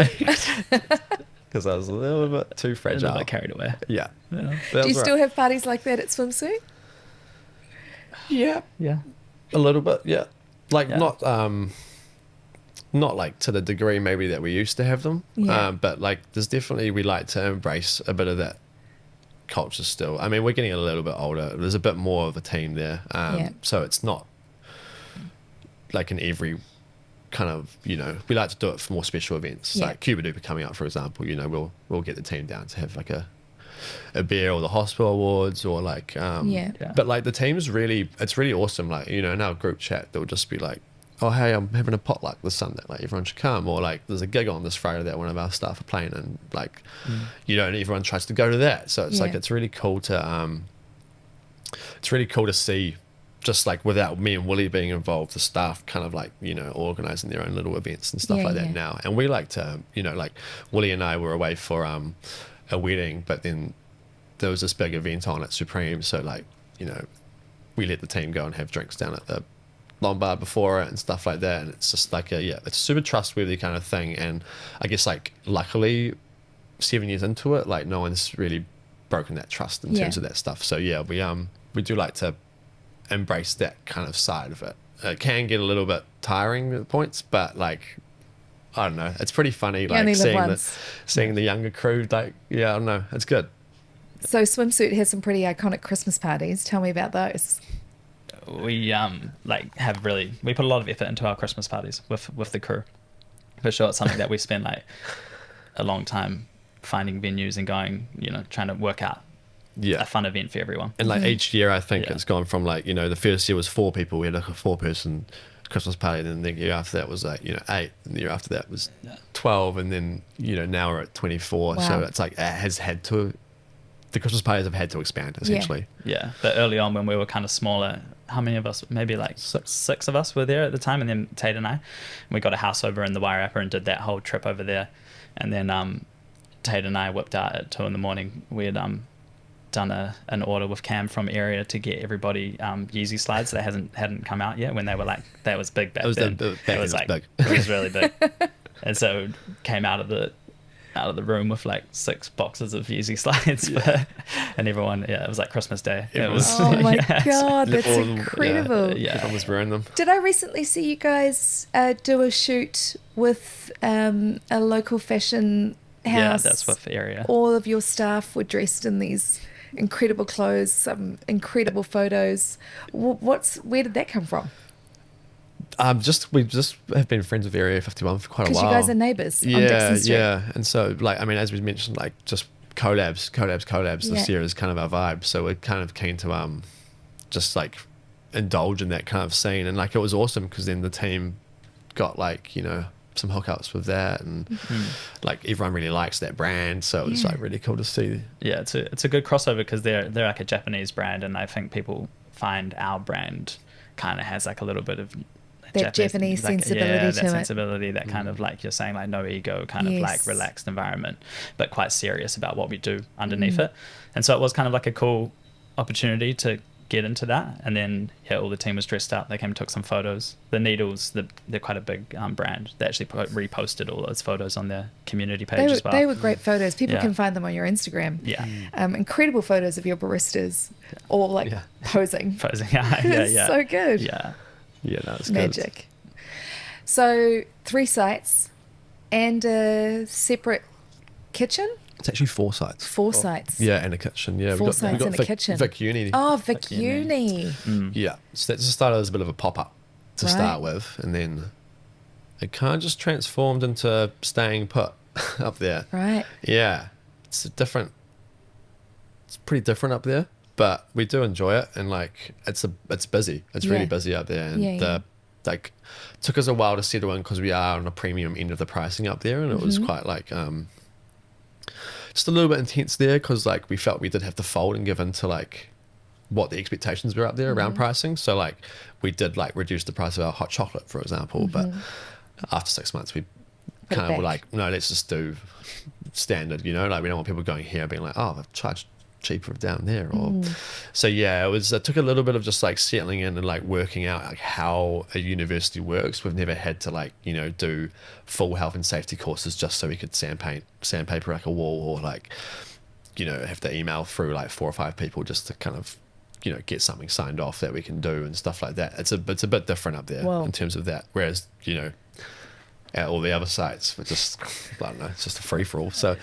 I was a little bit too A fragile. little bit carried away. Yeah. Yeah. Do you still have parties like that at Swimsuit? Yeah. Yeah. A little bit, yeah. Like Yeah. not like to the degree maybe that we used to have them. Yeah. But like there's definitely, we like to embrace a bit of that culture still. I mean, we're getting a little bit older. There's a bit more of a team there. Yeah. So it's not like in every kind of, you know, we like to do it for more special events. Yeah. Like Cuba Duper coming up, for example, you know, we'll get the team down to have like a beer or the hospital awards or like Yeah. but like the team's really, it's really awesome. Like, you know, in our group chat they'll just be like, oh hey, I'm having a potluck this Sunday, like everyone should come, or like there's a gig on this Friday that one of our staff are playing, and like you know, and everyone tries to go to that. So it's like Yeah. it's really cool to see, just like without me and Willy being involved, the staff kind of like, you know, organizing their own little events and stuff Yeah, like yeah. that now. And we like to, you know, like Willy and I were away for a wedding, but then there was this big event on at Supreme, so like, you know, we let the team go and have drinks down at the Lombard before it and stuff like that. And it's just like it's a super trustworthy kind of thing. And I guess like luckily 7 years into it, like no one's really broken that trust in terms of that stuff. So yeah, we do like to embrace that kind of side of it. It can get a little bit tiring at points, but like I don't know, it's pretty funny, You only like live seeing the younger crew, like I don't know, it's good. So Swimsuit has some pretty iconic Christmas parties. Tell me about those. We we put a lot of effort into our Christmas parties with the crew. For sure, it's something that we spend like a long time finding venues and going, you know, trying to work out a fun event for everyone. And like each year, I think Yeah. it's gone from like, you know, the first year was 4 people. We had like a 4-person Christmas party. And then the year after that was like, you know, 8. And the year after that was 12. And then, you know, now we're at 24. Wow. So it's like, the Christmas parties have had to expand essentially. Yeah, but early on when we were kind of smaller, how many of us? Maybe like six of us were there at the time, and then Tate and I. We got a house over in the Wairarapa and did that whole trip over there, and then Tate and I whipped out at 2 a.m. We had done an order with Cam from Area to get everybody Yeezy slides that hadn't come out yet, when they were like, that was big back then. It was like big. it was really big, and so came out of the room with like 6 boxes of Yeezy slides and everyone, it was like Christmas Day. It was, Oh my yeah, God, that's All of them, incredible. Yeah. Everyone was wearing them. Did I recently see you guys do a shoot with a local fashion house? Yeah, that's with Area. All of your staff were dressed in these incredible clothes, some incredible photos. Where did that come from? We just have been friends with Area 51 for quite a Because while. you guys are neighbours on Dixon Street. Yeah. And so, like, I mean, as we mentioned, like, just collabs Yeah. this year is kind of our vibe. So we're kind of keen to just like indulge in that kind of scene. And like, it was awesome because then the team got like, you know, some hookups with that, and like everyone really likes that brand. So it's like really cool to see. Yeah, it's a good crossover because they're like a Japanese brand, and I think people find our brand kind of has like a little bit of That Japanese like, sensibility yeah, to that it. sensibility, that kind of like you're saying, like no ego, kind of like Yes. relaxed environment, but quite serious about what we do underneath it. And so it was kind of like a cool opportunity to get into that. And then all the team was dressed up. They came and took some photos. The Needles, they're quite a big brand. They actually reposted all those photos on their community page as well. They were great photos. People Yeah. can find them on your Instagram. Yeah. Incredible photos of your baristas, all like posing. Posing. yeah. So good. Yeah. Yeah, no, it's good. Magic. So 3 sites and a separate kitchen? It's actually 4 sites. 4 sites. Yeah, and a kitchen. Yeah, 4 sites and a Vic, kitchen. Vic Uni. Oh, Vic Uni. Uni. Yeah, so that just started as a bit of a pop-up to Right. start with, and then it kind of just transformed into staying put up there. Right. Yeah, it's pretty different up there, but we do enjoy it, and like it's busy. It's really busy up there, and like took us a while to settle in because we are on a premium end of the pricing up there, and it was quite like just a little bit intense there because like we felt we did have to fold and give in to like what the expectations were up there around pricing. So like we did like reduce the price of our hot chocolate, for example, but after 6 months we kind of were like, no, let's just do standard, you know, like we don't want people going here being like, oh, they've charged cheaper down there, or so it took a little bit of just like settling in and like working out like how a university works. We've never had to like, you know, do full health and safety courses just so we could sandpaper like a wall, or like, you know, have to email through like 4 or 5 people just to kind of, you know, get something signed off that we can do and stuff like that. It's a bit different up there in terms of that, whereas, you know, at all the other sites we're just, I don't know, it's just a free-for-all. So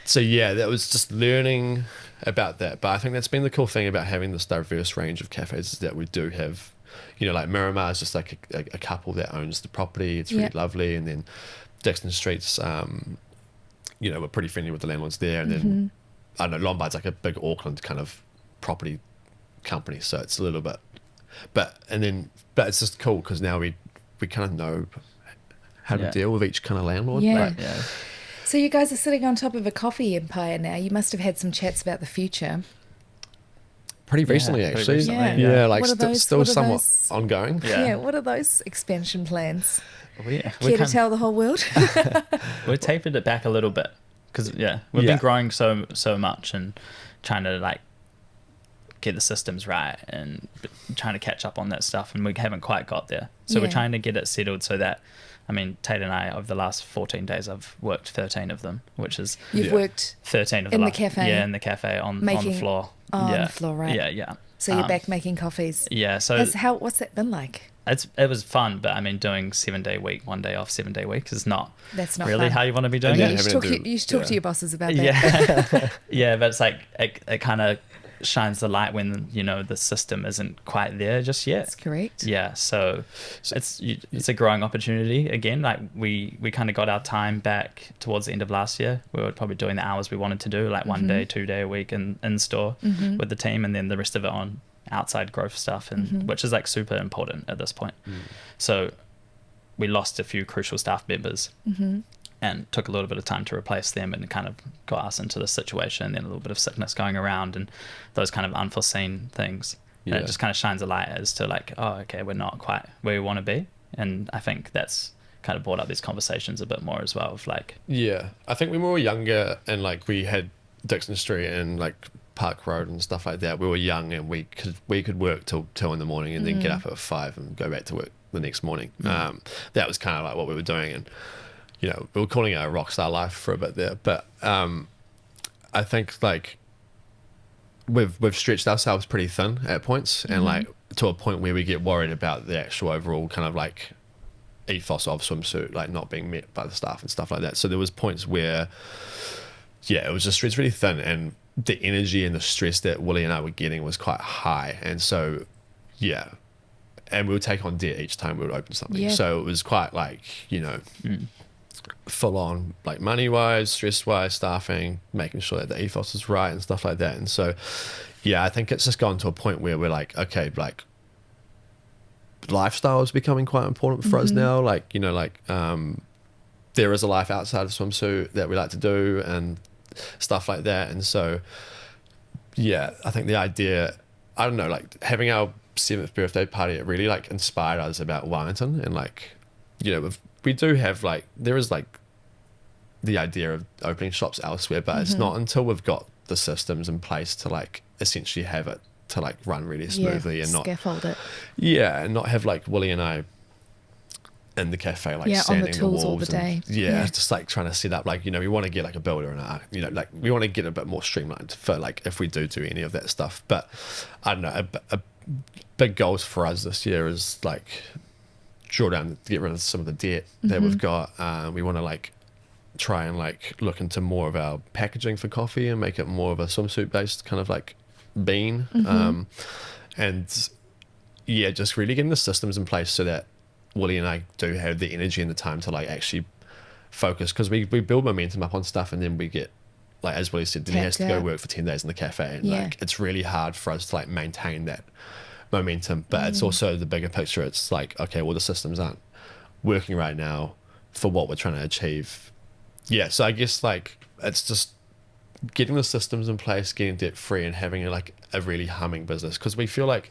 so yeah, that was just learning about that. But I think that's been the cool thing about having this diverse range of cafes, is that we do have, you know, like Miramar is just like a couple that owns the property. It's really lovely. And then Dixon Street's, you know, we're pretty friendly with the landlords there. And then, I don't know, Lombard's like a big Auckland kind of property company. So it's a little bit, but it's just cool because now we kind of know how to deal with each kind of landlord. So you guys are sitting on top of a coffee empire now. You must have had some chats about the future. Pretty recently, actually. Like still somewhat ongoing. What are those expansion plans? Care to tell the whole world? We tapered it back a little bit because we've been growing so much and trying to like get the systems right and trying to catch up on that stuff, and we haven't quite got there. So we're trying to get it settled so that, I mean, Tait and I, over the last 14 days, I've worked 13 of them, which is... You've worked 13 of in the cafe? Yeah, in the cafe on the floor. On the floor, right. Yeah. So you're back making coffees. Yeah, so... What's that been like? It was fun, but I mean, doing 7-day week, 1 day off, 7-day week is not... That's not really fun. how you want to be doing it. You should talk to your bosses about that. Yeah, but it's like, it kind of shines the light when, you know, the system isn't quite there just yet. That's correct. Yeah, so it's a growing opportunity again. Like we kind of got our time back towards the end of last year. We were probably doing the hours we wanted to do, like 1 day, 2 day a week in store with the team, and then the rest of it on outside growth stuff, and which is like super important at this point. So we lost a few crucial staff members and took a little bit of time to replace them, and kind of got us into this situation, and then a little bit of sickness going around and those kind of unforeseen things. And it just kind of shines a light as to like, oh, okay, we're not quite where we want to be. And I think that's kind of brought up these conversations a bit more as well of like... Yeah, I think when we were younger and like we had Dixon Street and like Park Road and stuff like that, we were young and we could work till 2 in the morning and then get up at 5 and go back to work the next morning. That was kind of like what we were doing, and you know, we were calling it a rock star life for a bit there, but I think like we've stretched ourselves pretty thin at points, and like to a point where we get worried about the actual overall kind of like ethos of Swimsuit like not being met by the staff and stuff like that. So there was points where it was just stretched really thin, and the energy and the stress that Willy and I were getting was quite high, and so and we would take on debt each time we would open something. So it was quite like, you know, full on like money wise, stress wise, staffing, making sure that the ethos is right and stuff like that. And so I think it's just gone to a point where we're like, okay, like lifestyle is becoming quite important for us now. Like, you know, like there is a life outside of Swimsuit that we like to do and stuff like that. And so I think the idea, I don't know, like having our 7th birthday party, it really like inspired us about Wellington, and like, you know, we do have like, there is like the idea of opening shops elsewhere, but it's not until we've got the systems in place to like essentially have it to like run really smoothly and not scaffold it. And not have like Willy and I in the cafe like sanding the walls all the day. Just like trying to set up, like, you know, we want to get like a builder and you know, like we want to get a bit more streamlined for like if we do any of that stuff. But I don't know, a big goals for us this year is like draw down, get rid of some of the debt that we've got. We want to like try and like look into more of our packaging for coffee and make it more of a Swimsuit based kind of like bean. And just really getting the systems in place so that Willy and I do have the energy and the time to like actually focus, because we build momentum up on stuff, and then we get, like as Willy said, then he has to go work for 10 days in the cafe, and like it's really hard for us to like maintain that momentum. But it's also the bigger picture. It's like, okay, well, the systems aren't working right now for what we're trying to achieve. Yeah, so I guess like it's just getting the systems in place, getting debt free, and having a really humming business, because we feel like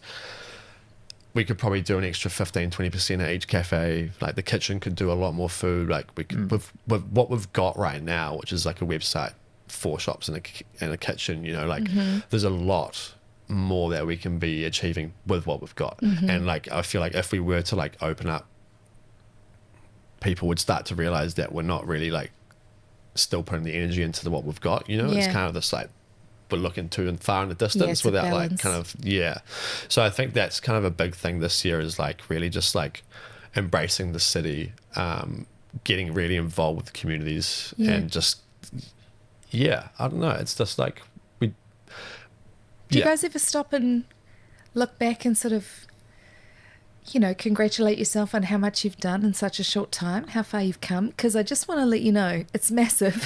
we could probably do an extra 15-20% at each cafe. Like the kitchen could do a lot more food. Like we could, with what we've got right now, which is like a website, 4 shops and a kitchen, you know, like there's a lot more that we can be achieving with what we've got. And like I feel like if we were to like open up, people would start to realize that we're not really like still putting the energy into what we've got, you know. It's kind of this like we're looking too and far in the distance without like kind of so I think that's kind of a big thing this year, is like really just like embracing the city, getting really involved with the communities, and just I don't know, it's just like do you guys ever stop and look back and sort of, you know, congratulate yourself on how much you've done in such a short time, how far you've come? Because I just want to let you know, it's massive.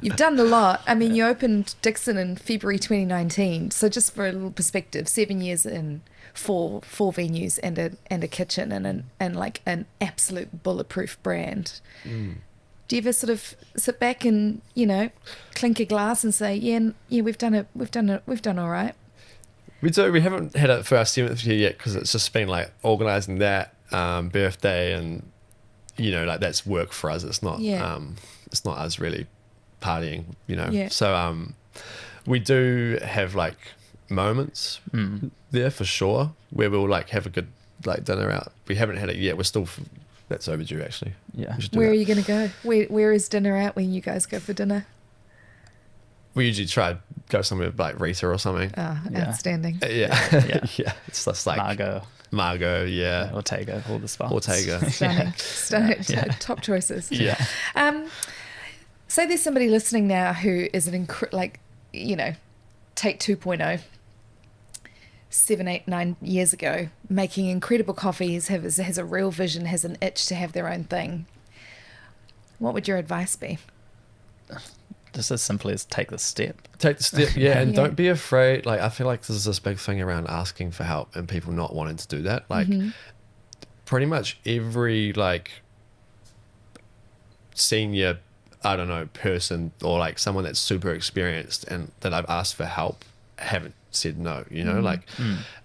You've done a lot. I mean, you opened Dixon in February 2019. So just for a little perspective, 7 years in, four venues and a kitchen and like an absolute bulletproof brand. Do you ever sort of sit back and, you know, clink a glass and say, yeah, we've done all right? We do. We haven't had it for our 7th year yet, because it's just been like organising that birthday, and you know, like that's work for us. It's not it's not us really partying, you know. So we do have like moments there for sure, where we'll like have a good like dinner out. We haven't had it yet. We're still that's overdue actually. Where are you going to go? Where is dinner at when you guys go for dinner? We usually try to go somewhere like Rita or something. Outstanding. Yeah. It's just like Margot, Ortega, all the spots. Ortega. Stunning. Top choices. Say there's somebody listening now who is you know, Tait 2.0, 7, 8, 9 years ago, making incredible coffees, has a real vision, has an itch to have their own thing. What would your advice be? Just as simply as take the step, and don't be afraid. Like I feel like there's this big thing around asking for help and people not wanting to do that. Like pretty much every like senior, I don't know, person or like someone that's super experienced and that I've asked for help haven't said no, you know. Like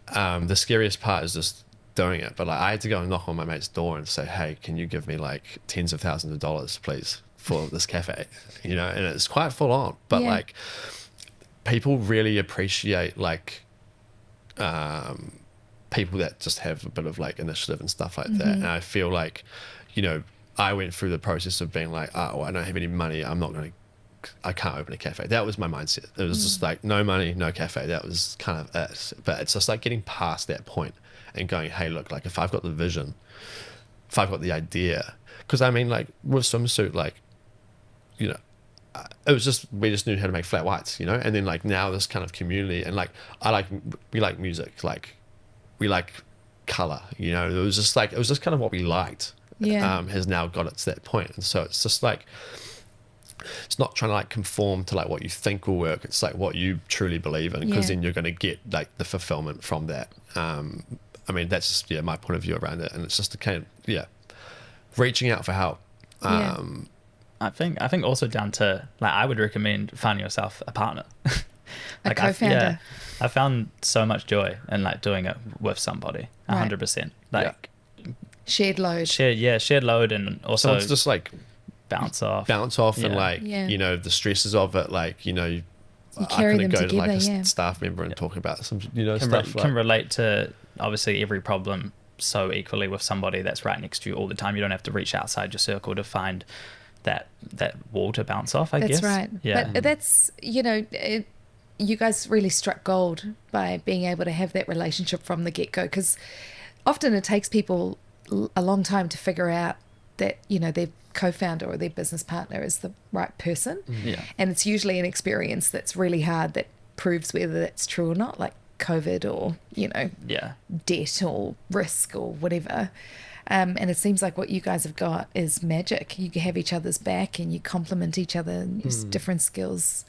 the scariest part is just doing it. But like I had to go and knock on my mate's door and say, hey, can you give me like tens of thousands of dollars please for this cafe, you know? And it's quite full on, but like people really appreciate like people that just have a bit of like initiative and stuff like that. And I feel like, you know, I went through the process of being like, oh, I don't have any money, I can't open a cafe. That was my mindset. It was just like no money, no cafe. That was kind of it. But it's just like getting past that point and going, hey, look, like if I've got the vision, if I've got the idea, because I mean like with Swimsuit, like, you know, it was just, we just knew how to make flat whites, you know. And then like now this kind of community, and like we like music, like we like color, you know. It was just kind of what we liked. Has now got it to that point. And so it's just like, it's not trying to like conform to like what you think will work. It's like what you truly believe in, because then you're going to get like the fulfillment from that. I mean, that's just my point of view around it. And it's just a kind of reaching out for help. I think also down to like, I would recommend finding yourself a partner. Like a co-founder. I found so much joy in like doing it with somebody. 100%. Like shared load. Shared load, and also so it's just like bounce off and like you know, the stresses of it, like, you know, you carry them together, to like a staff member and talk about some, you know, stuff can relate to obviously every problem so equally with somebody that's right next to you all the time. You don't have to reach outside your circle to find that wall to bounce off, I guess. That's right. But that's, you know, you guys really struck gold by being able to have that relationship from the get-go, because often it takes people a long time to figure out that, you know, their co-founder or their business partner is the right person. And it's usually an experience that's really hard that proves whether that's true or not, like COVID or, you know, debt or risk or whatever. And it seems like what you guys have got is magic. You have each other's back and you complement each other and use different skills,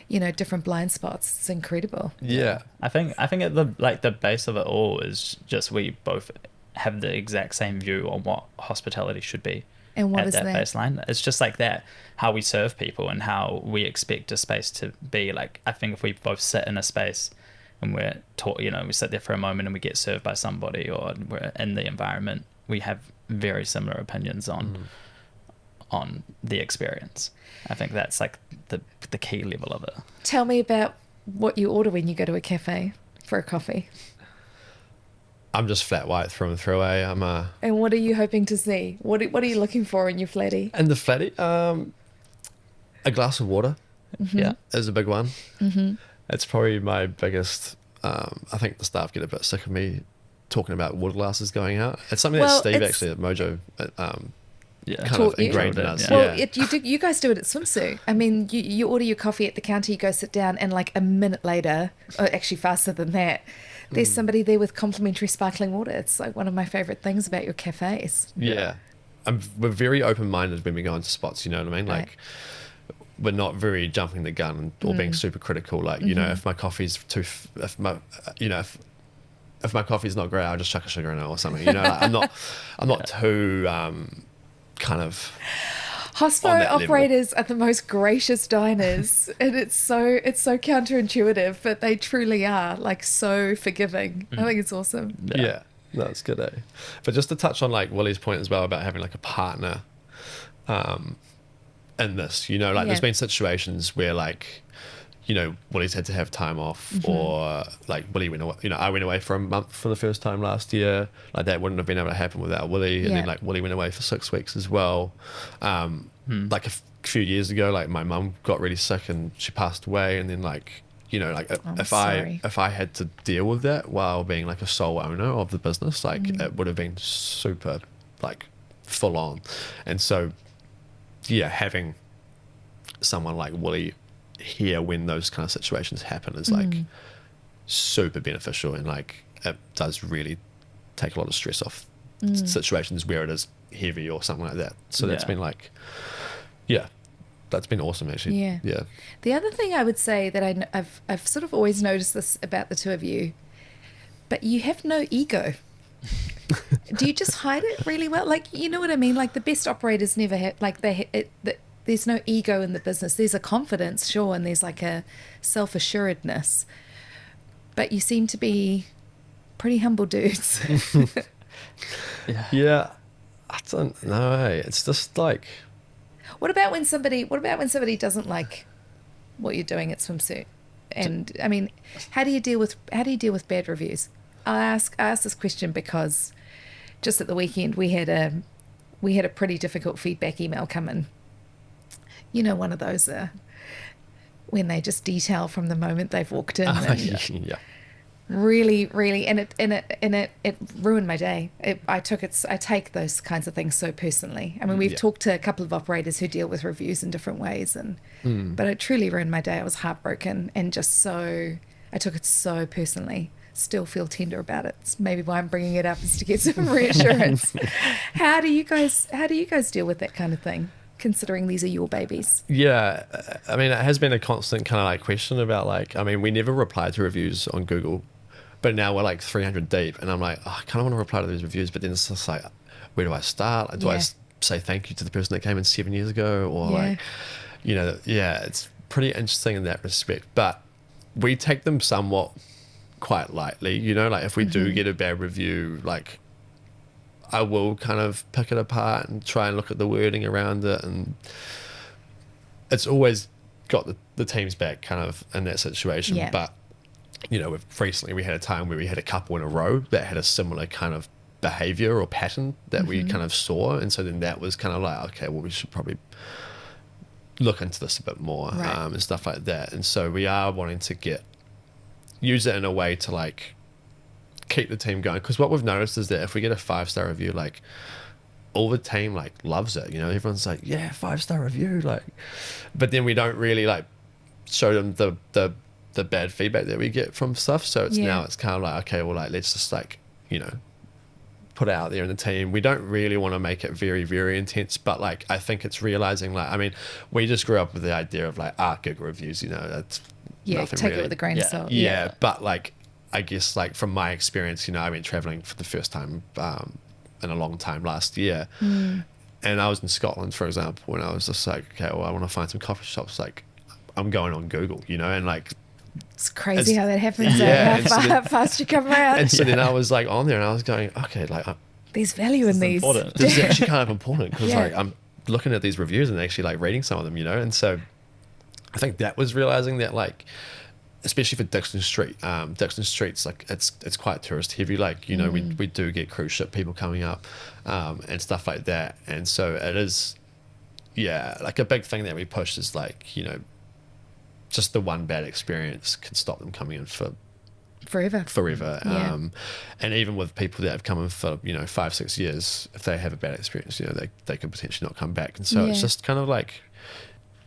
different blind spots. It's incredible. Yeah. I think at the base of it all is just we both have the exact same view on what hospitality should be. And what at is that that? baseline. It's just like that, how we serve people and how we expect a space to be. Like, I think if we both sit in a space and we're taught, we sit there for a moment and we get served by somebody, or we're in the environment, we have very similar opinions on the experience. I think that's like the key level of it. Tell me about what you order when you go to a cafe for a coffee. I'm just flat white through and through. And what are you hoping to see? What are you looking for in your flatty? And the flatty, a glass of water, Yeah, is a big one. It's probably my biggest. I think the staff get a bit sick of me talking about water glasses going out. It's something that Steve actually at Mojo kind of ingrained in us. Well, you guys do it at Swimsuit. I mean, you order your coffee at the counter, you go sit down, and like a minute later, or actually faster than that, there's somebody there with complimentary sparkling water. It's like one of my favourite things about your cafes. Yeah. We're very open-minded when we go into spots, you know what I mean? Right. Like, we're not very jumping the gun or being super critical. Like, if my coffee's if my coffee's not great, I'll just chuck a sugar in it or something. Like, I'm not too kind of. Hospo operators are the most gracious diners, and it's so counterintuitive, but they truly are like so forgiving. I think it's awesome. Yeah, no, it's good. But just to touch on like Willy's point as well about having like a partner, in this, there's been situations where like, Willy's had to have time off, or like Willy went away. I went away for a month for the first time last year. Like that wouldn't have been able to happen without Willy. And then like Willy went away for 6 weeks as well. Like a few years ago, like my mum got really sick and she passed away. And then like, if I had to deal with that while being like a sole owner of the business, like it would have been super like full on. And so, yeah, having someone like Willy here when those kind of situations happen is like super beneficial, and like it does really take a lot of stress off situations where it is heavy or something like that. So that's been like, that's been awesome actually. Yeah. The other thing I would say that I've sort of always noticed this about the two of you, but you have no ego. Do you just hide it really well? Like, you know what I mean? Like the best operators never have, like there's no ego in the business. There's a confidence, sure, and there's like a self-assuredness. But you seem to be pretty humble dudes. Yeah. I don't know. It's just like. What about when somebody doesn't like what you're doing at Swimsuit? And I mean, how do you deal with bad reviews? I ask this question because just at the weekend we had a pretty difficult feedback email come in. One of those when they just detail from the moment they've walked in. And really, really, and it ruined my day. I take those kinds of things so personally. I mean, we've talked to a couple of operators who deal with reviews in different ways, but it truly ruined my day. I was heartbroken and I took it so personally. Still feel tender about it. It's maybe why I'm bringing it up, is to get some reassurance. How do you guys deal with that kind of thing, considering these are your babies? Yeah, I mean, it has been a constant kind of like question about like, I mean, we never reply to reviews on Google, but now we're like 300 deep, and I'm like, I kind of want to reply to these reviews, but then it's just like, where do I start? Do I say thank you to the person that came in 7 years ago, or like, it's pretty interesting in that respect. But we take them somewhat quite lightly, like if we do get a bad review, like I will kind of pick it apart and try and look at the wording around it, and it's always got the team's back kind of in that situation. But recently we had a time where we had a couple in a row that had a similar kind of behavior or pattern that we kind of saw, and so then that was kind of like, okay, well, we should probably look into this a bit more, and stuff like that. And so we are wanting to use it in a way to like keep the team going, because what we've noticed is that if we get a 5-star review, like all the team like loves it, everyone's like, yeah, 5-star review, like, but then we don't really like show them the bad feedback that we get from stuff. So it's now it's kind of like, okay, well, like let's just like put out there in the team. We don't really want to make it very, very intense, but like I think it's realizing, like, I mean, we just grew up with the idea of like Google reviews, you know, that's nothing take really. it with a grain of salt. Yeah, but like I guess like from my experience, you know, I went traveling for the first time in a long time last year, and I was in Scotland, for example, and I was just like, okay, well, I want to find some coffee shops. Like, I'm going on Google, you know, and like. It's crazy how that happens. Yeah, How fast you come around. And so then I was like on there, and I was going, okay, like there's value in these. This is actually kind of important because like I'm looking at these reviews and actually like reading some of them, you know. And so I think that was realizing that, like, especially for Dixon Street, Dixon Street's like it's quite tourist heavy. Like, you know, we do get cruise ship people coming up and stuff like that. And so it is, like a big thing that we push is like, you know, just the one bad experience can stop them coming in for forever. Yeah. And even with people that have come in for, you know, 5-6 years, if they have a bad experience, you know, they could potentially not come back. And so it's just kind of like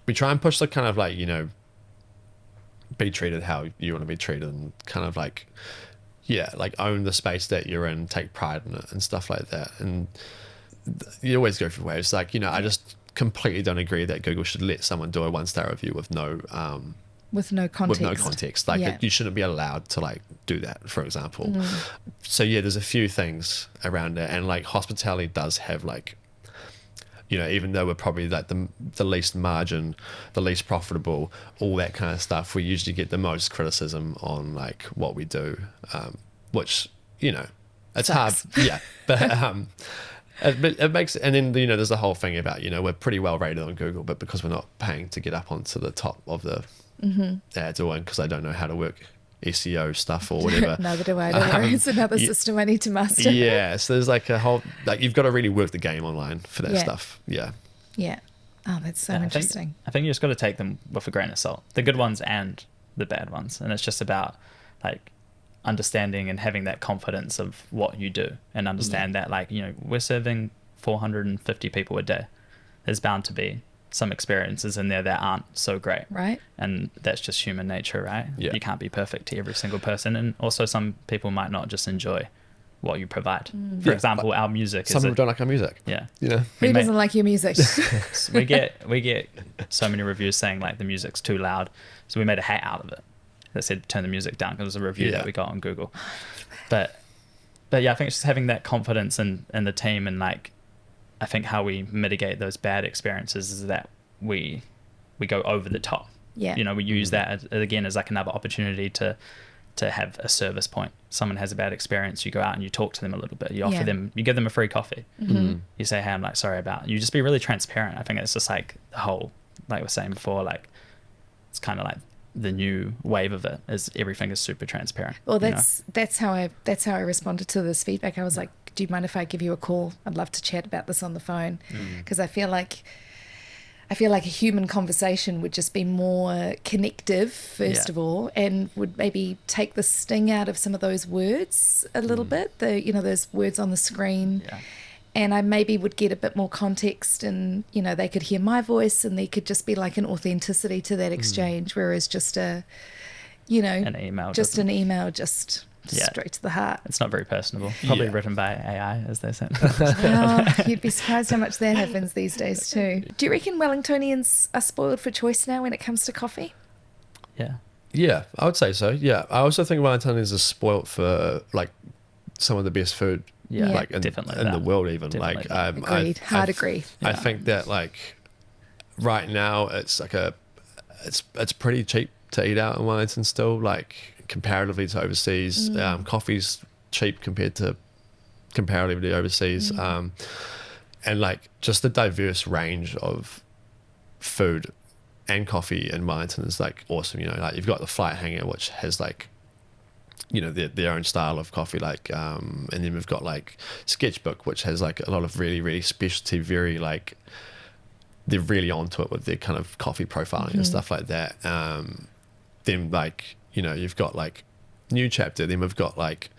we try and push the kind of like, you know, be treated how you want to be treated, and kind of like like own the space that you're in, take pride in it and stuff like that. And you always go through waves, like, you know, I just completely don't agree that Google should let someone do a 1-star review with no context. Like you shouldn't be allowed to like do that, for example. So there's a few things around it, and like hospitality does have like, you know, even though we're probably like the least margin, the least profitable, all that kind of stuff, we usually get the most criticism on like what we do, which, you know, it's sucks. hard. But it makes, and then, you know, there's the whole thing about, you know, we're pretty well rated on Google, but because we're not paying to get up onto the top of the ads, or because I don't know how to work SEO stuff or whatever. Neither do I. Don't worry. It's another system I need to master. So there's like a whole, like, you've got to really work the game online for that stuff. Yeah. Oh, that's so interesting. I think you just got to take them with a grain of salt, the good ones and the bad ones, and it's just about like understanding and having that confidence of what you do, and understand that, like, you know, we're serving 450 people a day. There's bound to be some experiences in there that aren't so great, right? And that's just human nature, right? You can't be perfect to every single person, and also some people might not just enjoy what you provide. For example, our music. Some people don't like our music. Who doesn't like your music? we get so many reviews saying like the music's too loud, so we made a hat out of it that said turn the music down, because it was a review that we got on Google. But yeah, I think it's just having that confidence in the team, and like I think how we mitigate those bad experiences is that we go over the top. You know, we use that again as like another opportunity to have a service point. Someone has a bad experience, you go out and you talk to them a little bit, you offer them, you give them a free coffee, you say, hey, I'm like sorry about, you just be really transparent. I think it's just like the whole, like we were saying before, like it's kind of like the new wave of it is everything is super transparent. Well, that's how I responded to this feedback. I was like, do you mind if I give you a call? I'd love to chat about this on the phone, because I feel like a human conversation would just be more connective, first of all, and would maybe take the sting out of some of those words a little bit, those words on the screen. And I maybe would get a bit more context, and, you know, they could hear my voice, and there could just be like an authenticity to that exchange, whereas just an email, straight to the heart. It's not very personable. Probably written by AI, as they said. Well, you'd be surprised how much that happens these days too. Do you reckon Wellingtonians are spoiled for choice now when it comes to coffee? Yeah, I would say so. Yeah, I also think Wellingtonians are spoilt for like some of the best food. Like definitely in the world, even. Definitely. Like agreed. Agree. I think that like right now it's like it's pretty cheap to eat out in Wellington still, like comparatively to overseas. Coffee's cheap comparatively overseas, and like just the diverse range of food and coffee in Wellington is like awesome. You know, like you've got the Flight Hanger, which has like, you know, their own style of coffee, like and then we've got like Sketchbook, which has like a lot of really, really specialty, very like they're really onto it with their kind of coffee profiling and stuff like that. Then like, you know, you've got like New Chapter, then we've got like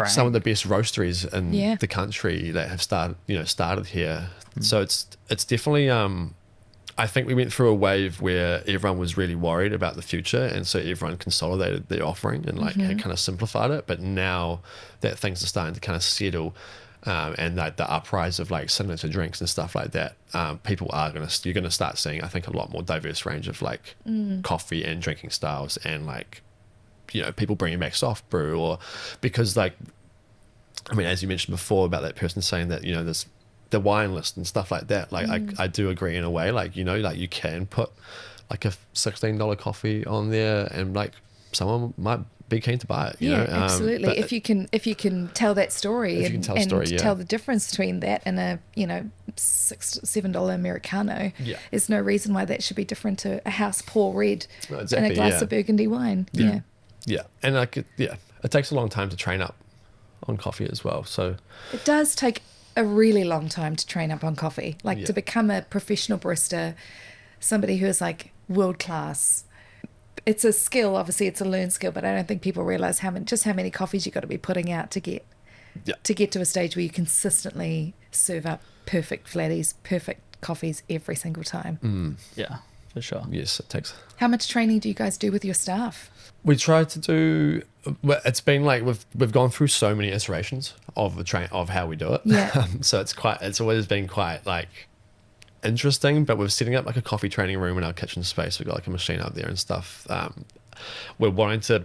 some of the best roasteries in the country that have started here. So it's definitely I think we went through a wave where everyone was really worried about the future, and so everyone consolidated their offering and like had kind of simplified it. But now that things are starting to kind of settle, and like the uprise of like signature drinks and stuff like that, you're gonna start seeing, I think, a lot more diverse range of like coffee and drinking styles, and like, you know, people bringing back soft brew, or because like, I mean, as you mentioned before about that person saying that, you know, there's the wine list and stuff like that, like I do agree in a way, like, you know, like you can put like a $16 coffee on there and like someone might be keen to buy it, you know? Absolutely. If you can tell that story and tell the difference between that and a, you know, $6-7 Americano, there's no reason why that should be different to a house pour red and a glass of Burgundy wine. Yeah. And like, it takes a long time to train up on coffee as well. So it does take a really long time to train up on coffee, like to become a professional barista, somebody who is like world class. It's a skill, obviously it's a learned skill, but I don't think people realize how many coffees you got to be putting out to get to a stage where you consistently serve up perfect flatties, perfect coffees every single time. Yeah, for sure. Yes, it takes. How much training do you guys do with your staff? We try to do. Well, it's been like we've gone through so many iterations of of how we do it. Yeah. So it's always been quite like interesting. But we're setting up like a coffee training room in our kitchen space. We've got like a machine up there and stuff. We're wanting to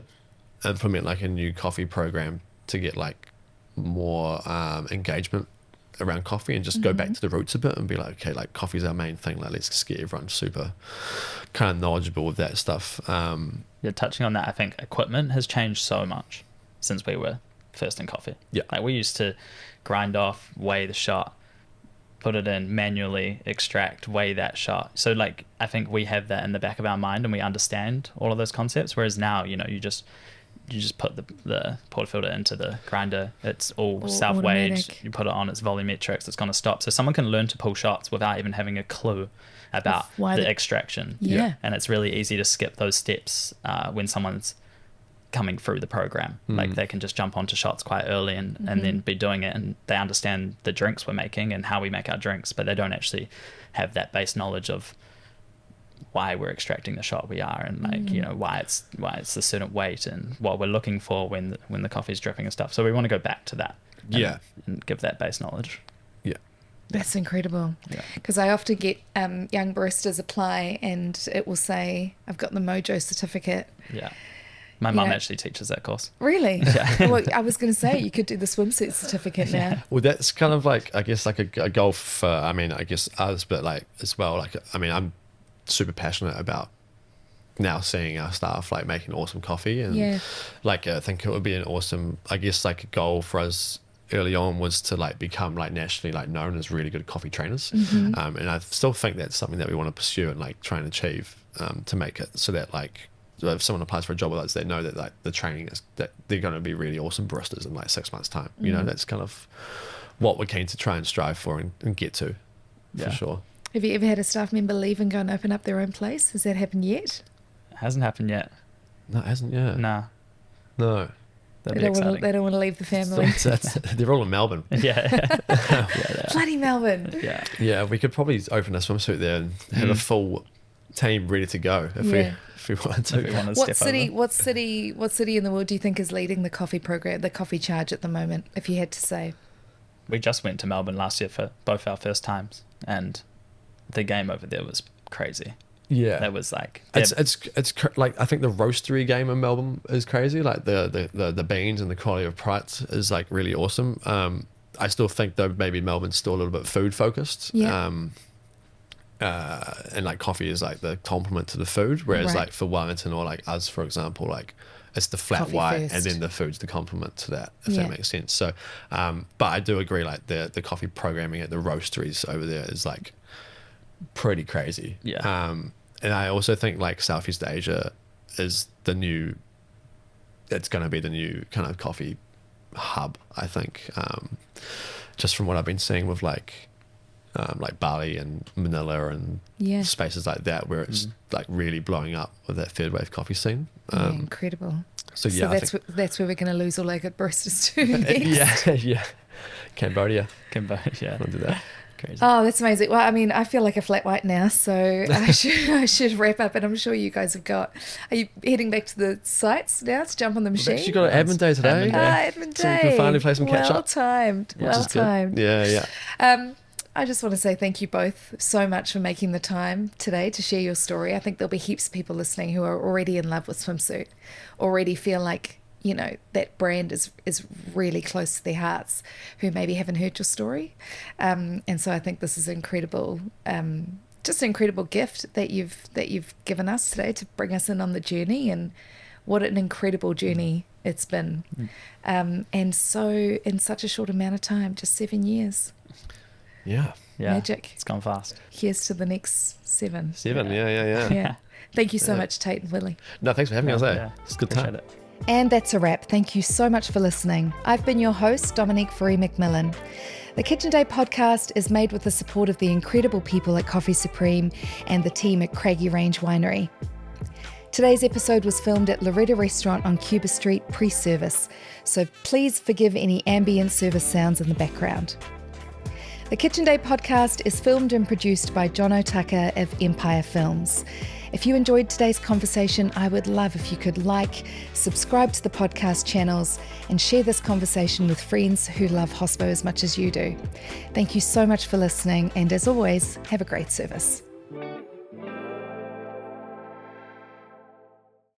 implement like a new coffee program to get like more engagement around coffee, and just go back to the roots a bit and be like, okay, like coffee's our main thing, like let's just get everyone super kind of knowledgeable with that stuff. Touching on that, I think equipment has changed so much since we were first in coffee. Like we used to grind off, weigh the shot, put it in, manually extract, weigh that shot. So like I think we have that in the back of our mind and we understand all of those concepts, whereas now, you know, you just put the portafilter into the grinder, it's all self-weighed, automatic. you put it on, it's volumetrics, it's going to stop. So someone can learn to pull shots without even having a clue about the extraction. And it's really easy to skip those steps when someone's coming through the program. Like they can just jump onto shots quite early and then be doing it, and they understand the drinks we're making and how we make our drinks, but they don't actually have that base knowledge of why we're extracting the shot we are, and like you know why it's a certain weight and what we're looking for when the coffee's dripping and stuff. So we want to go back to that and give that base knowledge. That's incredible, because I often get young baristas apply and it will say I've got the Mojo certificate. My mum actually teaches that course. Really? Well, I was going to say you could do the swimsuit certificate now. Well, that's kind of like, I guess, like a goal for, I mean, I guess us, but like as well, like, I mean, I'm super passionate about now seeing our staff like making awesome coffee, and like I think it would be an awesome, I guess, like a goal for us early on was to like become like nationally like known as really good coffee trainers. And I still think that's something that we want to pursue and like try and achieve, to make it so that like if someone applies for a job with us, they know that like the training is that they're going to be really awesome baristas in like 6 months time. You know, that's kind of what we're keen to try and strive for and get to, for sure. Have you ever had a staff member leave and go and open up their own place? Has that happened yet? It hasn't happened yet. No, it hasn't yet. Nah. No. They don't want to leave the family. They're all in Melbourne. Bloody Melbourne. Yeah, we could probably open a swimsuit there and have a full team ready to go if we wanted to. What city in the world do you think is leading the coffee program, the coffee charge at the moment, if you had to say? We just went to Melbourne last year for both our first times, and the game over there was crazy. Yeah, that was like it's like I think the roastery game in Melbourne is crazy. Like the beans and the quality of price is like really awesome. I still think though maybe Melbourne's still a little bit food focused. And like coffee is like the complement to the food, whereas like for Wellington or like us, for example, like it's the flat Coffee white first. and then the food's the complement to that, if that makes sense. So but I do agree, like the coffee programming at the roasteries over there is like pretty crazy. And I also think like Southeast Asia is it's going to be the new kind of coffee hub, I think, just from what I've been seeing with like Bali and Manila and spaces like that, where it's like really blowing up with that third wave coffee scene. Incredible. So that's where we're going to lose all our good baristas too. Yeah. Cambodia. We'll do that. Crazy. Oh, that's amazing. Well, I mean, I feel like a flat white now, so I should wrap up. And I'm sure you guys have got. Are you heading back to the sites now to jump on the We've machine? actually got an admin day today. Admin day. Admin So we day. can finally play some catch up. Well timed. Yeah. Well Which is good. timed. Yeah. I just want to say thank you both so much for making the time today to share your story. I think there'll be heaps of people listening who are already in love with Swimsuit, already feel like, you know, that brand is really close to their hearts, who maybe haven't heard your story. And so I think this is incredible, just an incredible gift that you've given us today to bring us in on the journey, and what an incredible journey it's been. And so in such a short amount of time, just 7 years. Yeah. Magic. It's gone fast. Here's to the next 7. 7. Yeah. Yeah. Thank you so much, Tait and Willy. No, thanks for having us. Yeah. It's a good Appreciate time. it. And that's a wrap. Thank you so much for listening. I've been your host, Dominique Faree McMillan. The Kitchen Day podcast is made with the support of the incredible people at Coffee Supreme and the team at Craigie Range Winery. Today's episode was filmed at Loretta Restaurant on Cuba Street pre-service, so please forgive any ambient service sounds in the background. The Kitchen Day podcast is filmed and produced by John O'Tucker of Empire Films. If you enjoyed today's conversation, I would love if you could like, subscribe to the podcast channels, and share this conversation with friends who love hospo as much as you do. Thank you so much for listening, and as always, have a great service.